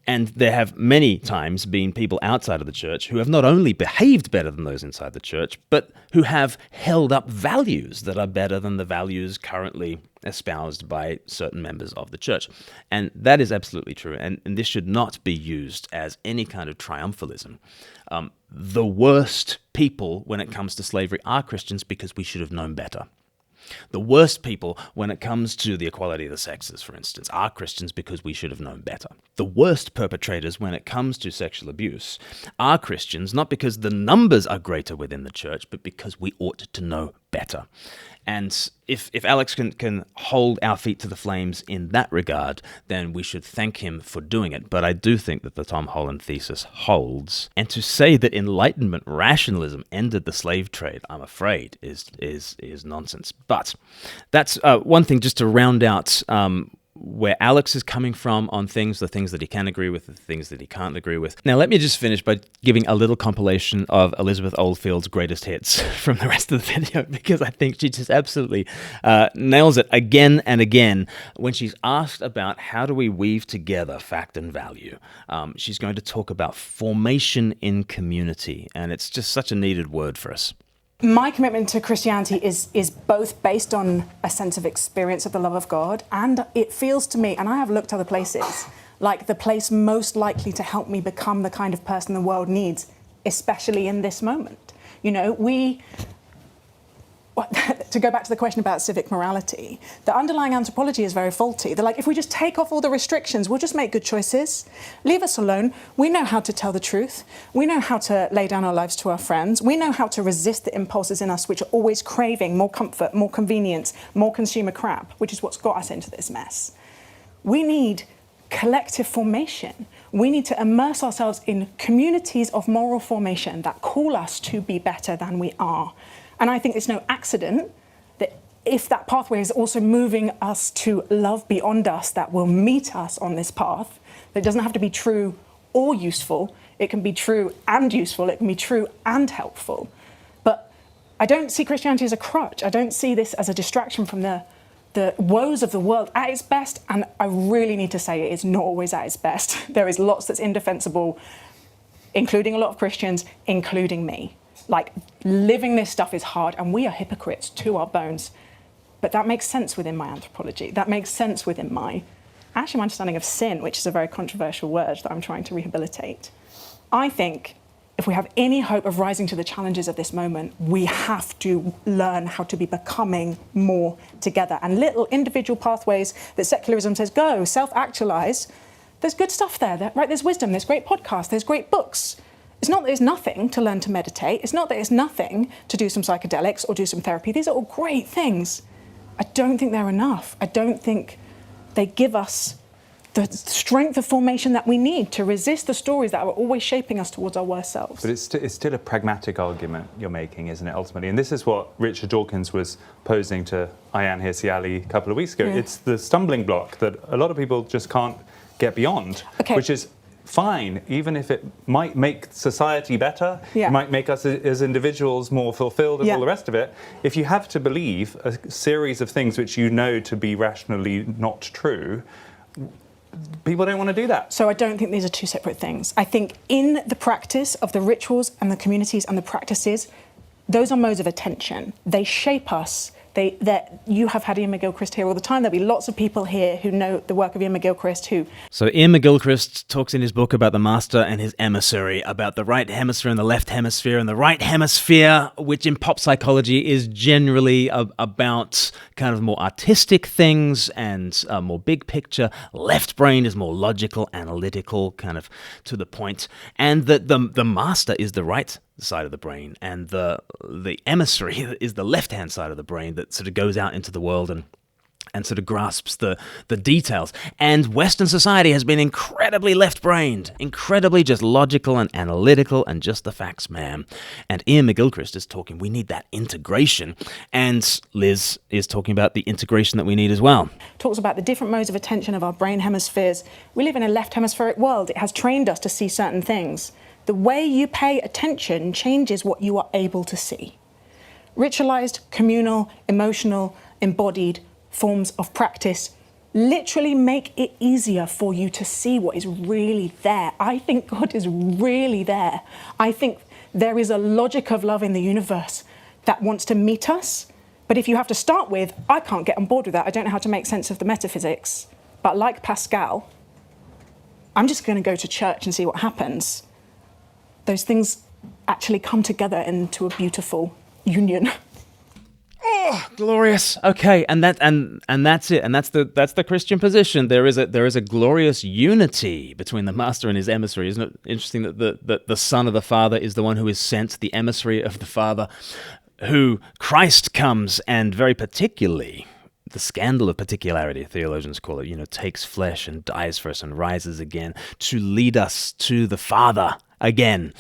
And there have many times been people outside of the church who have not only behaved better than those inside the church, but who have held up values that are better than the values currently espoused by certain members of the church. And that is absolutely true. And this should not be used as any kind of triumphalism. The worst people when it comes to slavery are Christians because we should have known better. The worst people when it comes to the equality of the sexes, for instance, are Christians because we should have known better. The worst perpetrators when it comes to sexual abuse are Christians, not because the numbers are greater within the church, but because we ought to know better. And if Alex can hold our feet to the flames in that regard, then we should thank him for doing it. But I do think that the Tom Holland thesis holds. And to say that Enlightenment rationalism ended the slave trade, I'm afraid, is nonsense. But that's one thing just to round out where Alex is coming from on things, the things that he can agree with, the things that he can't agree with. Now, let me just finish by giving a little compilation of Elizabeth Oldfield's greatest hits from the rest of the video, because I think she just absolutely nails it again and again when she's asked about how do we weave together fact and value. She's going to talk about formation in community, and it's just such a needed word for us. My commitment to Christianity is both based on a sense of experience of the love of God, and it feels to me, and I have looked other places, like the place most likely to help me become the kind of person the world needs, especially in this moment. You know, to go back to the question about civic morality, the underlying anthropology is very faulty. They're like, if we just take off all the restrictions, we'll just make good choices. Leave us alone. We know how to tell the truth. We know how to lay down our lives to our friends. We know how to resist the impulses in us which are always craving more comfort, more convenience, more consumer crap, which is what's got us into this mess. We need collective formation. We need to immerse ourselves in communities of moral formation that call us to be better than we are. And I think it's no accident that if that pathway is also moving us to love beyond us that will meet us on this path, that it doesn't have to be true or useful. It can be true and useful. It can be true and helpful. But I don't see Christianity as a crutch. I don't see this as a distraction from the woes of the world at its best. And I really need to say it is not always at its best. There is lots that's indefensible, including a lot of Christians, including me. Like, living this stuff is hard, and we are hypocrites to our bones. But that makes sense within my anthropology. That makes sense within my understanding of sin, which is a very controversial word that I'm trying to rehabilitate. I think if we have any hope of rising to the challenges of this moment, we have to learn how to be becoming more together. And little individual pathways that secularism says, go, self-actualize, there's good stuff there, right? There's wisdom, there's great podcasts, there's great books. It's not that there's nothing to learn to meditate. It's not that it's nothing to do some psychedelics or do some therapy. These are all great things. I don't think they're enough. I don't think they give us the strength of formation that we need to resist the stories that are always shaping us towards our worst selves. But it's still a pragmatic argument you're making, isn't it, ultimately? And this is what Richard Dawkins was posing to Ayaan Hirsi Ali a couple of weeks ago. Yeah. It's the stumbling block that a lot of people just can't get beyond, which is fine, even if it might make society better, it might make us as individuals more fulfilled and all the rest of it. If you have to believe a series of things which you know to be rationally not true, people don't want to do that. So I don't think these are two separate things. I think in the practice of the rituals and the communities and the practices, those are modes of attention. They shape us That you have had Ian McGilchrist here all the time. There'll be lots of people here who know the work of Ian McGilchrist who... So Ian McGilchrist talks in his book about the master and his emissary, about the right hemisphere and the left hemisphere, and the right hemisphere, which in pop psychology is generally about kind of more artistic things and more big picture. Left brain is more logical, analytical, kind of to the point. And that the master is the right side of the brain, and the emissary is the left-hand side of the brain that sort of goes out into the world and sort of grasps the details. And Western society has been incredibly left-brained, incredibly just logical and analytical and just the facts, man. And Ian McGilchrist is talking, we need that integration. And Liz is talking about the integration that we need as well. Talks about the different modes of attention of our brain hemispheres. We live in a left hemispheric world. It has trained us to see certain things. The way you pay attention changes what you are able to see. Ritualized, communal, emotional, embodied forms of practice literally make it easier for you to see what is really there. I think God is really there. I think there is a logic of love in the universe that wants to meet us. But if you have to start with, I can't get on board with that, I don't know how to make sense of the metaphysics, but like Pascal, I'm just going to go to church and see what happens. Those things actually come together into a beautiful union. Oh, glorious. Okay, and that's it. And that's the Christian position. There is a glorious unity between the master and his emissary. Isn't it interesting that the son of the Father is the one who is sent, the emissary of the Father, who Christ comes, and very particularly the scandal of particularity, theologians call it, takes flesh and dies for us and rises again to lead us to the Father again.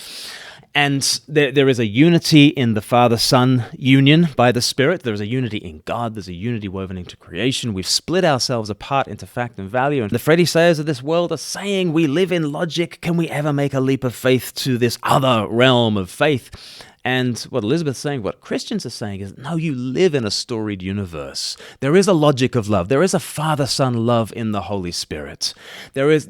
And there is a unity in the Father-Son union by the Spirit. There is a unity in God. There's a unity woven into creation. We've split ourselves apart into fact and value. And the Freddie Sayers of this world are saying we live in logic. Can we ever make a leap of faith to this other realm of faith? And what Elizabeth's saying, what Christians are saying is, no, you live in a storied universe. There is a logic of love. There is a Father-Son love in the Holy Spirit. There is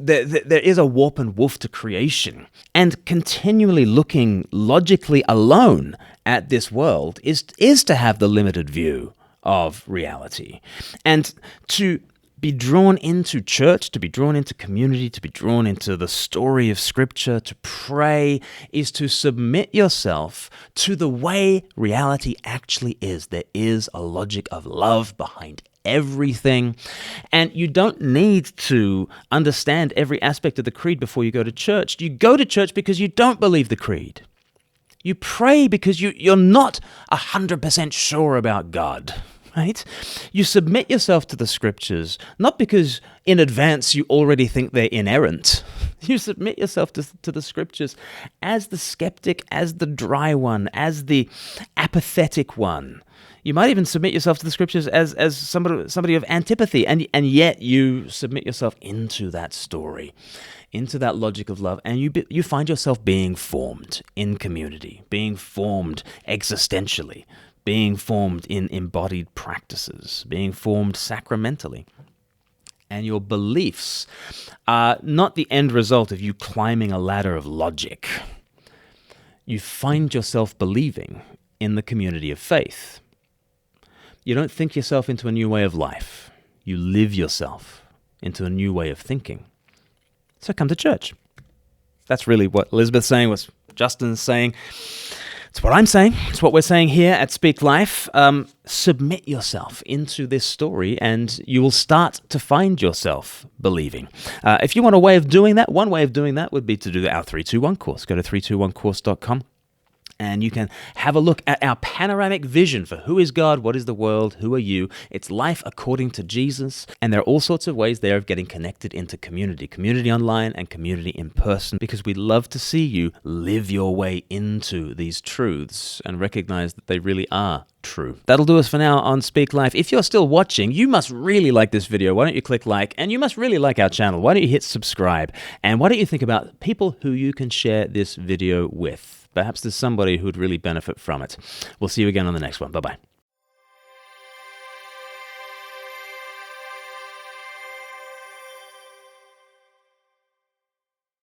a warp and woof to creation. And continually looking logically alone at this world is to have the limited view of reality. And to be drawn into church, to be drawn into community, to be drawn into the story of Scripture, to pray, is to submit yourself to the way reality actually is. There is a logic of love behind everything, and you don't need to understand every aspect of the creed before you go to church. You go to church because you don't believe the creed. You pray because you're not 100% sure about God. Right? You submit yourself to the Scriptures, not because in advance you already think they're inerrant. You submit yourself to the Scriptures as the skeptic, as the dry one, as the apathetic one. You might even submit yourself to the Scriptures as somebody of antipathy, and yet you submit yourself into that story, into that logic of love, and you find yourself being formed in community, being formed existentially, being formed in embodied practices, being formed sacramentally. And your beliefs are not the end result of you climbing a ladder of logic. You find yourself believing in the community of faith. You don't think yourself into a new way of life. You live yourself into a new way of thinking. So come to church. That's really what Elizabeth's saying, what Justin's saying. It's what I'm saying. It's what we're saying here at Speak Life. Submit yourself into this story and you will start to find yourself believing. If you want a way of doing that, one way of doing that would be to do our 321 course. Go to 321course.com. And you can have a look at our panoramic vision for who is God, what is the world, who are you. It's life according to Jesus. And there are all sorts of ways there of getting connected into community online and community in person, because we'd love to see you live your way into these truths and recognize that they really are true. That'll do us for now on Speak Life. If you're still watching, you must really like this video. Why don't you click like? And you must really like our channel. Why don't you hit subscribe? And why don't you think about people who you can share this video with? Perhaps there's somebody who would really benefit from it. We'll see you again on the next one. Bye-bye.